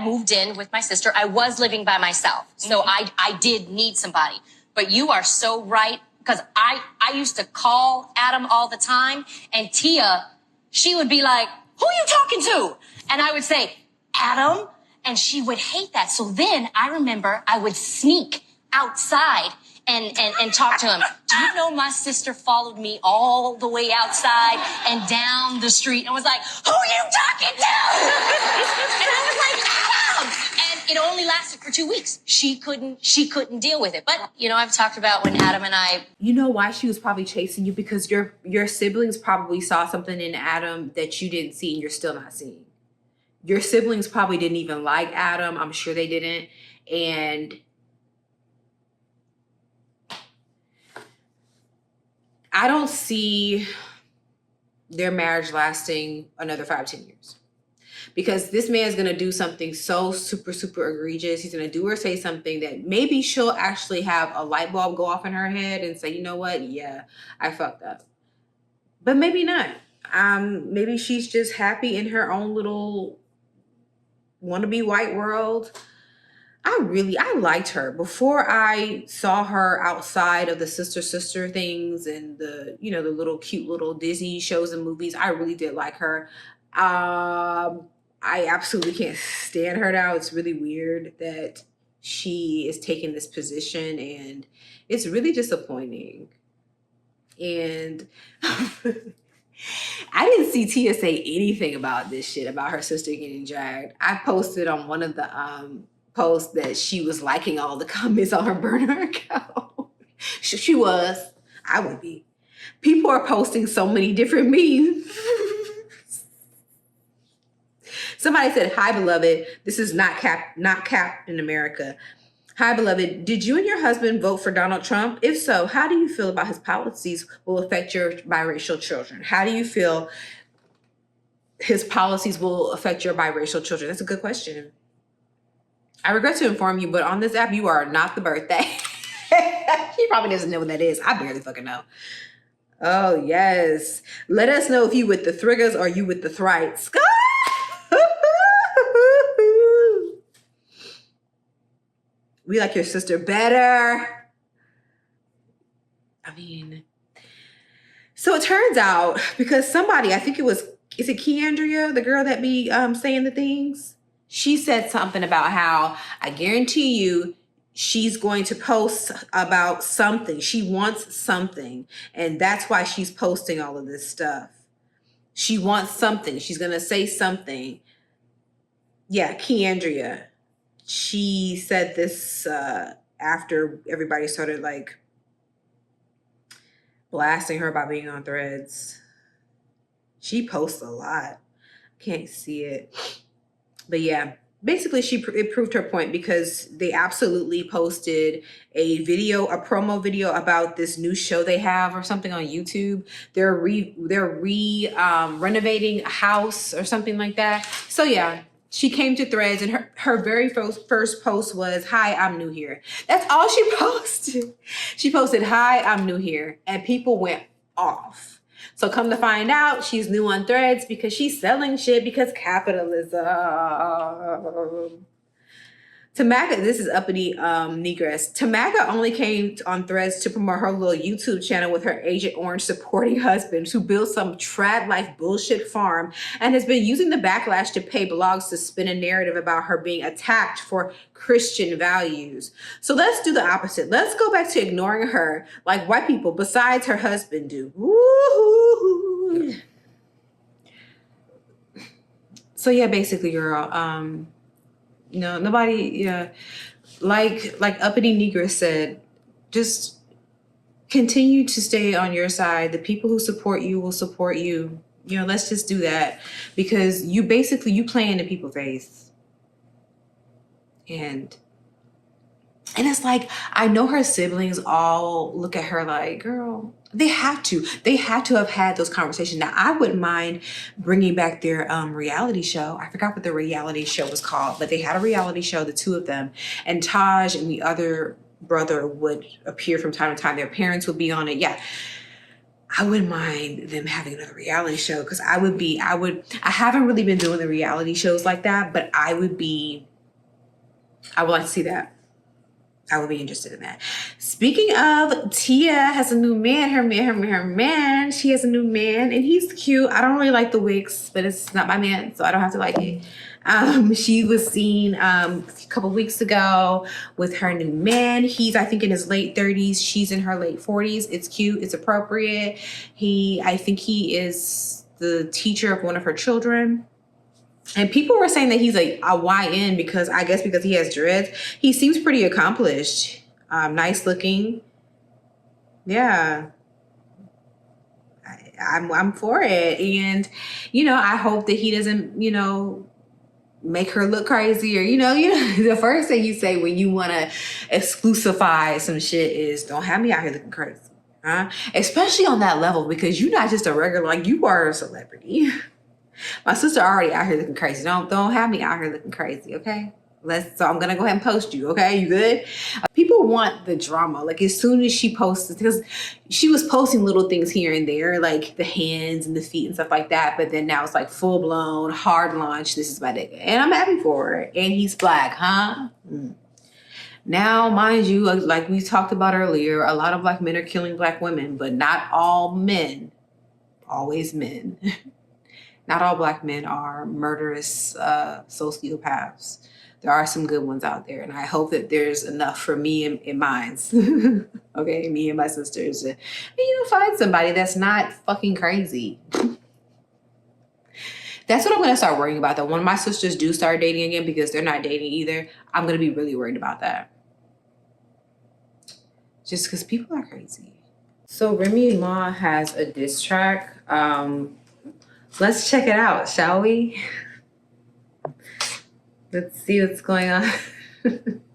moved in with my sister. I was living by myself. So I did need somebody. But you are so right. Because I used to call Adam all the time. And Tia, she would be like, who are you talking to? And I would say, Adam. And she would hate that. So then I remember I would sneak outside and talk to him. Do you know my sister followed me all the way outside and down the street and was like, who are you talking to? And I was like, Adam! And it only lasted for 2 weeks. She couldn't deal with it. But, you know, I've talked about when Adam and I... You know why she was probably chasing you? Because your siblings probably saw something in Adam that you didn't see and you're still not seeing. Your siblings probably didn't even like Adam. I'm sure they didn't. And I don't see their marriage lasting another 5-10 years. Because this man's going to do something so super, super egregious. He's going to do or say something that maybe she'll actually have a light bulb go off in her head and say, you know what? Yeah, I fucked up. But maybe not. Maybe she's just happy in her own little wannabe white world. I liked her before I saw her outside of the sister things and the, you know, the little cute little Disney shows and movies. I really did like her. I absolutely can't stand her now. It's really weird that she is taking this position and it's really disappointing. And I didn't see Tia say anything about this shit, about her sister getting dragged. I posted on one of the posts that she was liking all the comments on her burner account. She was. I would be. People are posting so many different memes. Somebody said, "Hi, beloved. This is not Captain America. Hi, beloved. Did you and your husband vote for Donald Trump? If so, how do you feel about his policies will affect your biracial children? How do you feel his policies will affect your biracial children?" That's a good question. I regret to inform you, but on this app, you are not the birthday. He probably doesn't know what that is. I barely fucking know. Oh, yes. Let us know if you with the thriggers or you with the thrites. We like your sister better. I mean, so it turns out, because somebody, I think it was, is it Keandria, the girl that be saying the things? She said something about how, I guarantee you, she's going to post about something. She wants something. And that's why she's posting all of this stuff. She wants something. She's going to say something. Yeah, Keandria. She said this after everybody started like blasting her about being on Threads. She posts a lot. Can't see it. But yeah, basically it proved her point, because they absolutely posted a video, a promo video about this new show they have or something on YouTube. They're renovating a house or something like that. So yeah, she came to Threads and her very first post was, "Hi, I'm new here." That's all she posted. She posted, "Hi, I'm new here." And people went off. So come to find out, she's new on Threads because she's selling shit, because capitalism. TMAGA, this is uppity Negress. TMAGA only came on Threads to promote her little YouTube channel with her Agent Orange supporting husband, who built some trad life bullshit farm and has been using the backlash to pay blogs to spin a narrative about her being attacked for Christian values. So let's do the opposite. Let's go back to ignoring her like white people besides her husband do. Woo-hoo. So yeah, basically, girl, nobody, like uppity Negress said, just continue to stay on your side. The people who support you will support you. Let's just do that, because you play into people's face. And it's like, I know her siblings all look at her like, girl, they have to have had those conversations. Now, I wouldn't mind bringing back their reality show. I forgot what the reality show was called, but they had a reality show, the two of them, and Taj and the other brother would appear from time to time. Their parents would be on it. Yeah. I wouldn't mind them having another reality show, because I haven't really been doing the reality shows like that, but I would like to see that. I would be interested in that. Speaking of, Tia has a new man. Her man. She has a new man, and he's cute. I don't really like the wigs, but it's not my man, so I don't have to like it. She was seen a couple weeks ago with her new man. He's, I think, in his late 30s. She's in her late 40s. It's cute. It's appropriate. I think he is the teacher of one of her children. And people were saying that he's a YN because he has dreads. He seems pretty accomplished, nice looking. Yeah, I'm for it. And, I hope that he doesn't, make her look crazy, or, the first thing you say when you want to exclusify some shit is, don't have me out here looking crazy, huh? Especially on that level, because you're not just a regular, like, you are a celebrity. My sister already out here looking crazy. Don't have me out here looking crazy, okay? So I'm gonna go ahead and post you, okay? You good? People want the drama. Like, as soon as she posts, because she was posting little things here and there, like the hands and the feet and stuff like that. But then now it's like full blown hard launch. This is my nigga, and I'm happy for it. And he's black, huh? Now, mind you, like we talked about earlier, a lot of black men are killing black women, but not all men. Always men. Not all black men are murderous sociopaths. there are some good ones out there, and I hope that there's enough for me and mines. Okay, me and my sisters to, find somebody that's not fucking crazy. That's what I'm gonna start worrying about though. When my sisters do start dating again, because they're not dating either, I'm gonna be really worried about that. Just because people are crazy. So Remy Ma has a diss track. Let's check it out, shall we? Let's see what's going on.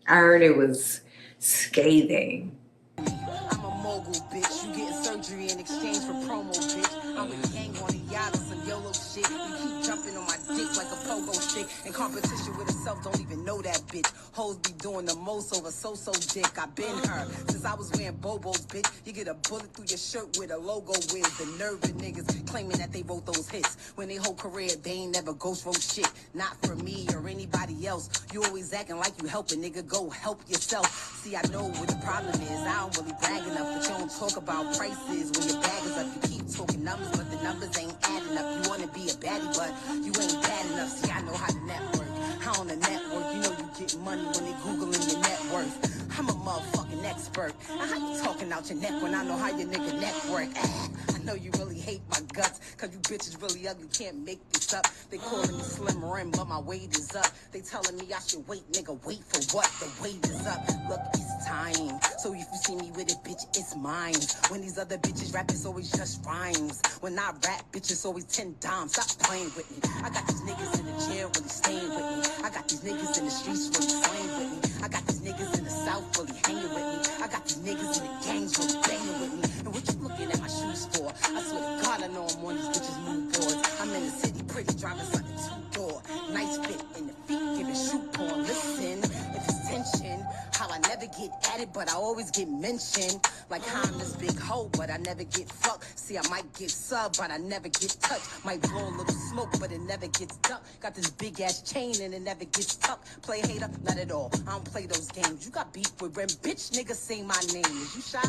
I heard it was scathing. I'm a mogul, bitch. You getting surgery in exchange for promo, bitch. I'm a gang on a yacht or some YOLO shit. You keep jumping on my dick like a pogo stick. In competition with herself, don't even know that bitch. Hoes be doing the most over so dick. I been her since I was wearing Bobos, bitch. You get a bullet through your shirt with a logo with the nerve of niggas claiming that they wrote those hits. When they whole career, they ain't never ghost wrote shit. Not for me or anybody else. You always acting like you helping, nigga. Go help yourself. See, I know what the problem is. I don't really brag enough, but you don't talk about prices when your bag is up. You keep talking numbers, but the numbers ain't adding up. You wanna be a baddie, but you ain't bad enough. See, I know how to network. How on the network, you know you get money when they Googling your net worth. I'm a motherfucking expert. Now how you talking out your neck when I know how your nigga neck work? I know you really hate my guts, cause you bitches really ugly, can't make this up. They calling me Slim Rim, but my weight is up. They telling me I should wait, nigga, wait for what? The weight is up. Look, it's time. So if you see me with it, bitch, it's mine. When these other bitches rap, it's always just rhymes. When I rap, bitch, it's always 10 dimes. Stop playing with me. I got these niggas in the jail really staying with me. I got these niggas in the streets really slaying with me. I got these niggas in the south really hanging with me. I got these niggas in the gangs really banging with me. And what you looking at my shoes for? I swear to God, I know I'm on these bitches mood boards. I'm in the city, pretty, driving something two-door. Nice fit in the feet, giving shoe porn. Listen, if it's tension, how I never get at it, but I always get mentioned. Like how I'm this big hoe, but I never get fucked. See, I might get subbed, but I never get touched. Might blow a little smoke, but it never gets ducked. Got this big ass chain and it never gets tucked. Play hater? Not at all. I don't play those games. You got beef with Rem, bitch, nigga, say my name. Is you shy?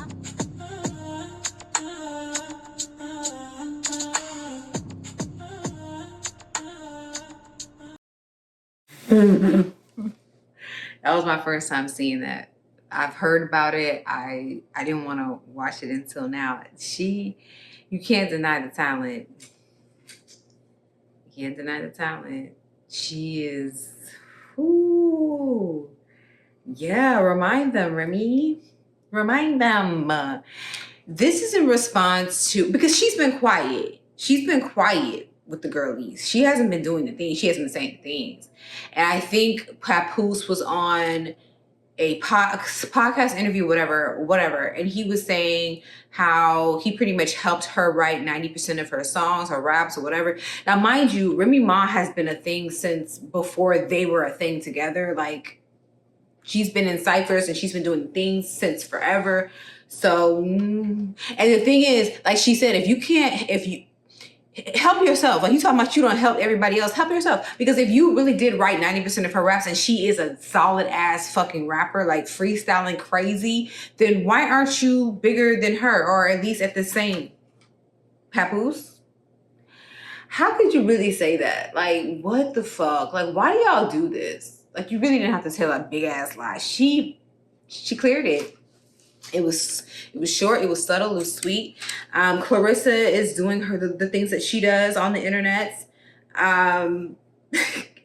That was my first time seeing that. I've heard about it. I didn't want to watch it until now. You can't deny the talent. You can't deny the talent. She is, ooh, yeah, remind them, Remy. Remind them. This is in response to, because she's been quiet. She's been quiet with the girlies. She hasn't been doing the things. She hasn't been saying the things. And I think Papoose was on a podcast interview, whatever. And he was saying how he pretty much helped her write 90% of her songs or raps or whatever. Now, mind you, Remy Ma has been a thing since before they were a thing together. Like, she's been in cyphers and she's been doing things since forever. So, and the thing is, like she said, if you help yourself, like you talking about you don't help everybody else, help yourself. Because if you really did write 90% of her raps and she is a solid ass fucking rapper, like freestyling crazy, then why aren't you bigger than her, or at least at the same? Papoose? How could you really say that? Like, what the fuck? Like, why do y'all do this? Like, you really didn't have to tell a big ass lie. She cleared it. It was short, it was subtle, it was sweet. Claressa is doing the things that she does on the internet.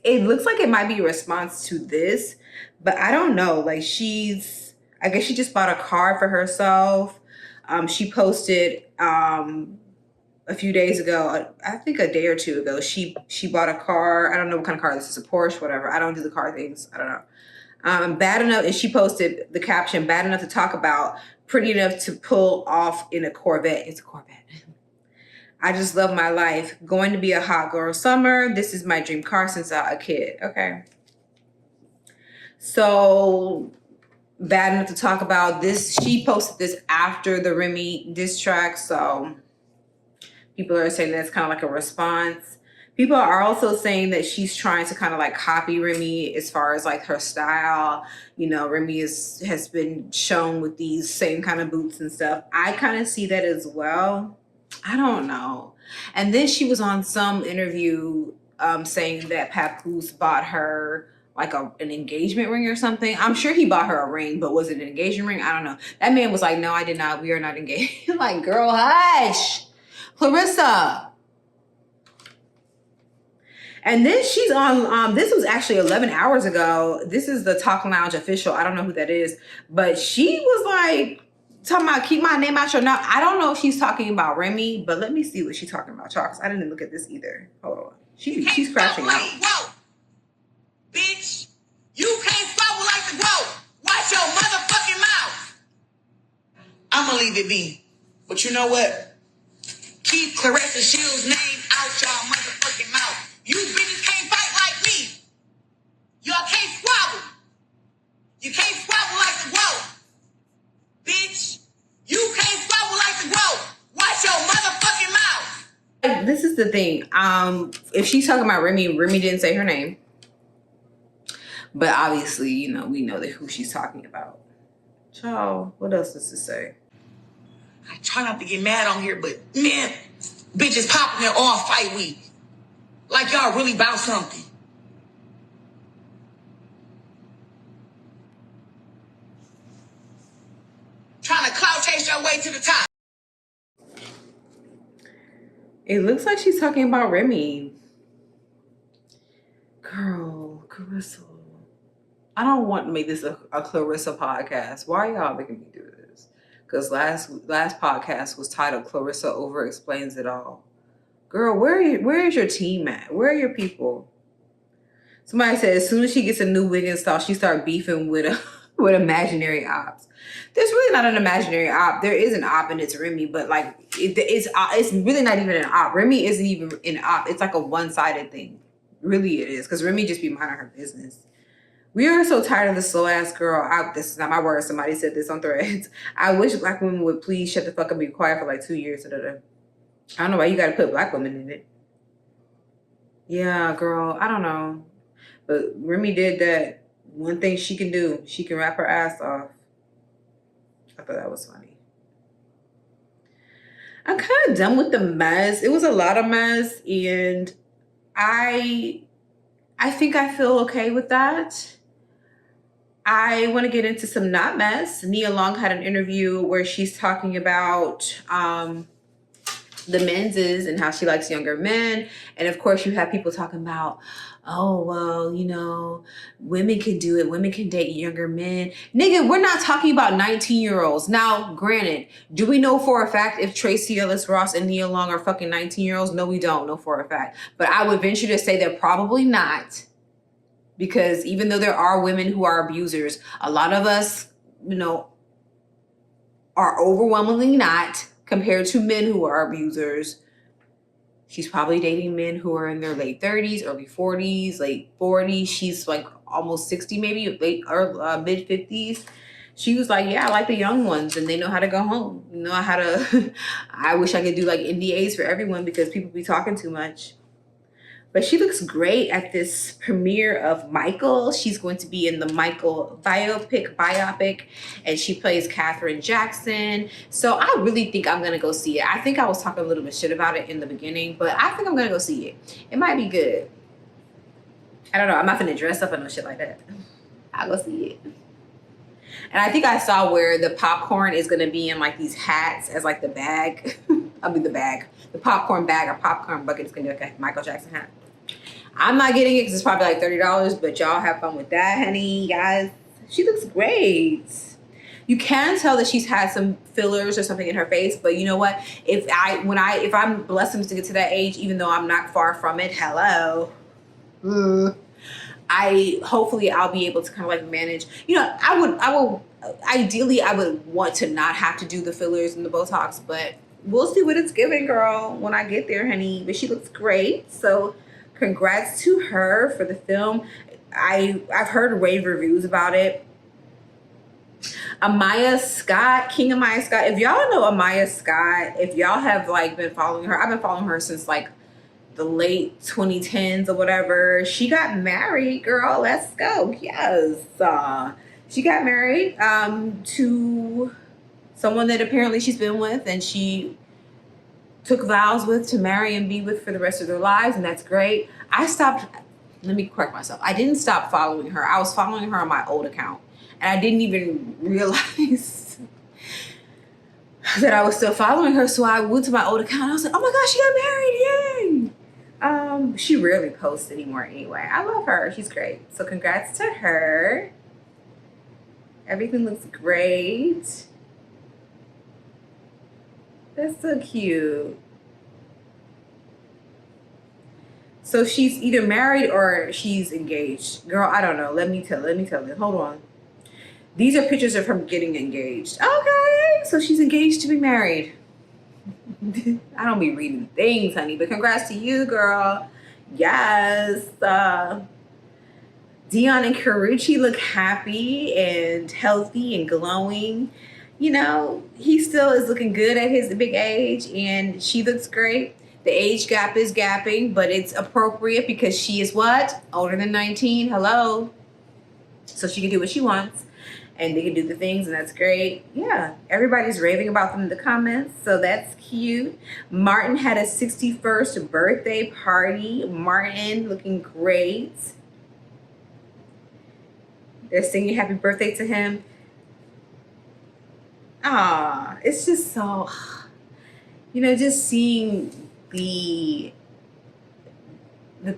It looks like it might be a response to this, but I don't know. Like, I guess she just bought a car for herself. She posted a few days ago, I think a day or two ago, she bought a car. I don't know what kind of car this is, a Porsche, whatever. I don't do the car things. I don't know. Bad enough, and she posted the caption, bad enough to talk about, pretty enough to pull off in a Corvette. It's a Corvette. I just love my life. Going to be a hot girl summer. This is my dream car since I was a kid. Okay. So, bad enough to talk about this. She posted this after the Remy diss track. So, people are saying that's kind of like a response. People are also saying that she's trying to kind of like copy Remy as far as like her style. You know, Remy has been shown with these same kind of boots and stuff. I kind of see that as well. I don't know. And then she was on some interview saying that Papoose bought her like an engagement ring or something. I'm sure he bought her a ring, but was it an engagement ring? I don't know. That man was like, no, I did not. We are not engaged. Like, girl, hush. Claressa. And then she's on, this was actually 11 hours ago. This is the Talk Lounge official. I don't know who that is. But she was like, talking about keep my name out your mouth. I don't know if she's talking about Remy, but let me see what she's talking about, Charles. I didn't look at this either. Hold on. She's crashing out. Whoa. Bitch, you can't swallow like the whoa. Watch your motherfucking mouth. I'ma leave it be. But you know what? Keep Claressa Shields' name out y'all motherfucking mouth. You bitches can't fight like me. Y'all can't squabble. You can't squabble like the whoa. Bitch, you can't squabble like the whoa. Watch your motherfucking mouth. This is the thing. If she's talking about Remy, Remy didn't say her name. But obviously, you know, we know that who she's talking about. Ciao. What else does it say? I try not to get mad on here, but man, bitches popping their all fight week. Like y'all really about something. Trying to clout chase your way to the top. It looks like she's talking about Remy. Girl, Claressa. I don't want to make this a Claressa podcast. Why y'all making me do this? Because last podcast was titled Claressa Over Explains It All. Girl, where is your team at? Where are your people? Somebody said as soon as she gets a new wig installed, she start beefing with imaginary ops. There's really not an imaginary op. There is an op and it's Remy, but like it's really not even an op. Remy isn't even an op. It's like a one-sided thing. Really it is. Because Remy just be minding her business. We are so tired of this slow ass girl. This is not my word. Somebody said this on Threads. I wish black women would please shut the fuck up and be quiet for like 2 years. I don't know why you gotta put black women in it. Yeah, girl, I don't know. But Remy did that. One thing she can do, she can rap her ass off. I thought that was funny. I'm kind of done with the mess. It was a lot of mess, and I think I feel okay with that. I want to get into some not mess. Nia Long had an interview where she's talking about the menses and how she likes younger men. And of course you have people talking about, oh, well, you know, women can do it. Women can date younger men. Nigga, we're not talking about 19-year-olds. Now, granted, do we know for a fact if Tracy Ellis Ross and Nia Long are fucking 19-year-olds? No, we don't know for a fact. But I would venture to say they're probably not. Because even though there are women who are abusers, a lot of us, you know, are overwhelmingly not compared to men who are abusers. She's probably dating men who are in their late 30s, early 40s, late 40s. She's like almost 60 maybe, late or mid 50s. She was like, yeah, I like the young ones and they know how to go home. You know how to, I wish I could do like NDAs for everyone because people be talking too much. But she looks great at this premiere of Michael. She's going to be in the Michael biopic, and she plays Katherine Jackson. So I really think I'm going to go see it. I think I was talking a little bit shit about it in the beginning, but I think I'm going to go see it. It might be good. I don't know. I'm not going to dress up or no shit like that. I'll go see it. And I think I saw where the popcorn is going to be in like these hats as like the bag. The popcorn bag or popcorn bucket is going to be like a Michael Jackson hat. I'm not getting it because it's probably like $30, but y'all have fun with that, honey, guys. She looks great. You can tell that she's had some fillers or something in her face, but you know what? If I'm blessed enough to get to that age, even though I'm not far from it, hello. Hopefully I'll be able to kind of like manage. You know, I will ideally I would want to not have to do the fillers and the Botox, but we'll see what it's giving, girl, when I get there, honey. But she looks great. So congrats to her for the film. I've heard rave reviews about it. Amaya Scott, King Amaya Scott. If y'all know Amaya Scott, if y'all have like been following her, I've been following her since like the late 2010s or whatever. She got married, girl. Let's go. Yes. She got married to someone that apparently she's been with, and she took vows with to marry and be with for the rest of their lives, and that's great. let me correct myself. I didn't stop following her. I was following her on my old account. And I didn't even realize that I was still following her. So I went to my old account. And I was like, oh my gosh, she got married. Yay. She rarely posts anymore anyway. I love her. She's great. So congrats to her. Everything looks great. That's so cute. So she's either married or she's engaged. Girl, I don't know. Let me tell you. Hold on. These are pictures of her getting engaged. Okay. So she's engaged to be married. I don't be reading things, honey, but congrats to you, girl. Yes. Dion and Karuchi look happy and healthy and glowing. You know, he still is looking good at his big age, and she looks great. The age gap is gapping, but it's appropriate because she is what? Older than 19. Hello. So she can do what she wants, and they can do the things, and that's great. Yeah, everybody's raving about them in the comments, so that's cute. Martin had a 61st birthday party. Martin looking great. They're singing happy birthday to him. Ah, it's just so, you know, just seeing the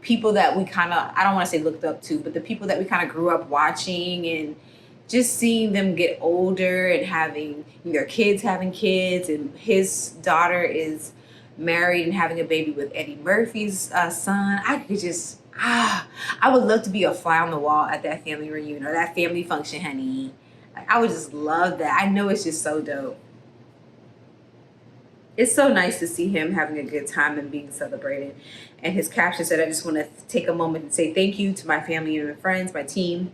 people that we kind of, I don't want to say looked up to, but the people that we kind of grew up watching, and just seeing them get older and having their kids having kids, and his daughter is married and having a baby with Eddie Murphy's son. I could just, I would love to be a fly on the wall at that family reunion or that family function, honey. I would just love that. I know it's just so dope. It's so nice to see him having a good time and being celebrated. And his caption said, I just want to take a moment and say thank you to my family and friends, my team,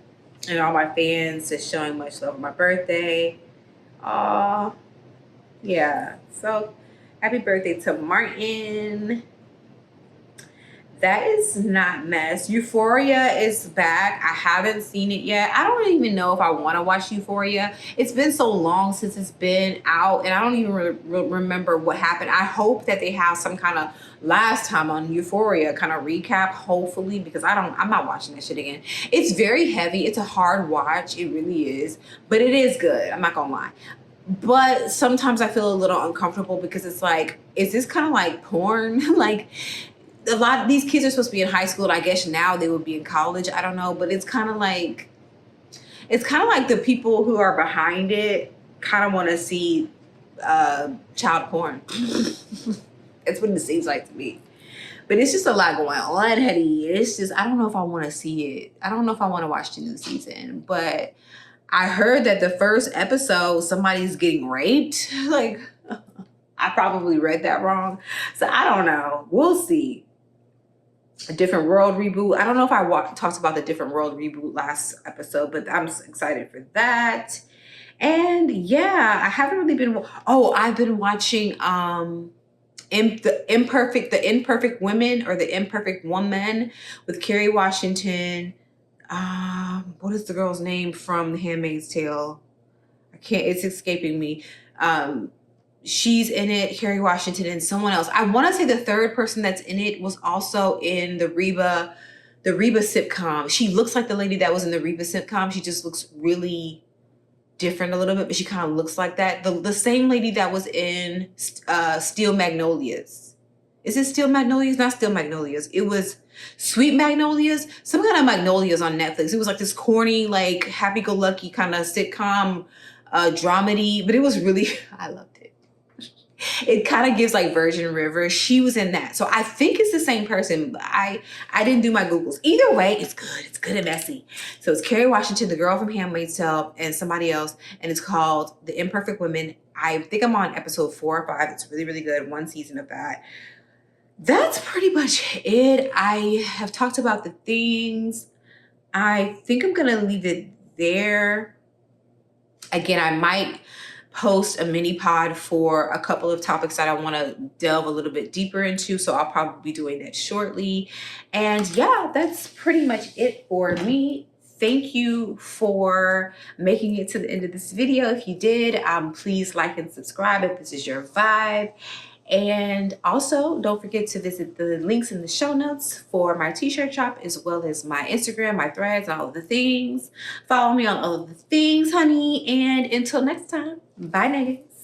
and all my fans for showing much love on my birthday. Aw, yeah. So happy birthday to Martin. That is not mess. Euphoria is back. I haven't seen it yet. I don't even know if I want to watch Euphoria. It's been so long since it's been out, and I don't even remember what happened. I hope that they have some kind of last time on Euphoria kind of recap, hopefully, because I'm not watching that shit again. It's very heavy. It's a hard watch. It really is, but it is good. I'm not gonna lie. But sometimes I feel a little uncomfortable because it's like, is this kind of like porn? Like, a lot of these kids are supposed to be in high school, and I guess now they would be in college. I don't know, but it's kind of like the people who are behind it kind of want to see child porn. That's what it seems like to me. But it's just a lot going on, honey. It's just, I don't know if I want to see it. I don't know if I want to watch the new season. But I heard that the first episode, somebody's getting raped. Like, I probably read that wrong. So I don't know. We'll see. A Different World reboot. I don't know if I talked about the Different World reboot last episode, but I'm excited for that. And yeah, I haven't really been. Oh, I've been watching the Imperfect Women, or The Imperfect Woman with Kerry Washington. What is the girl's name from The Handmaid's Tale? It's escaping me. She's in it, Kerry Washington, and someone else. I want to say the third person that's in it was also in the Reba sitcom. She looks like the lady that was in the Reba sitcom. She just looks really different a little bit, but she kind of looks like that. The same lady that was in Steel Magnolias. Is it Steel Magnolias? Not Steel Magnolias. It was Sweet Magnolias. Some kind of Magnolias on Netflix. It was like this corny, like happy-go-lucky kind of sitcom dramedy, but it was really, I loved it. It kind of gives like Virgin River. She was in that. So I think it's the same person, but I didn't do my Googles. Either way, it's good. It's good and messy. So it's Kerry Washington, the girl from Handmaid's Tale, and somebody else. And it's called The Imperfect Women. I think I'm on episode 4 or 5. It's really, really good. 1 season of that. That's pretty much it. I have talked about the things. I think I'm going to leave it there. Again, I might post a mini pod for a couple of topics that I want to delve a little bit deeper into. So I'll probably be doing that shortly. And yeah, that's pretty much it for me. Thank you for making it to the end of this video. If you did, please like and subscribe if this is your vibe. And also, don't forget to visit the links in the show notes for my t-shirt shop, as well as my Instagram, my threads, all of the things. Follow me on all of the things, honey. And until next time, bye, niggas.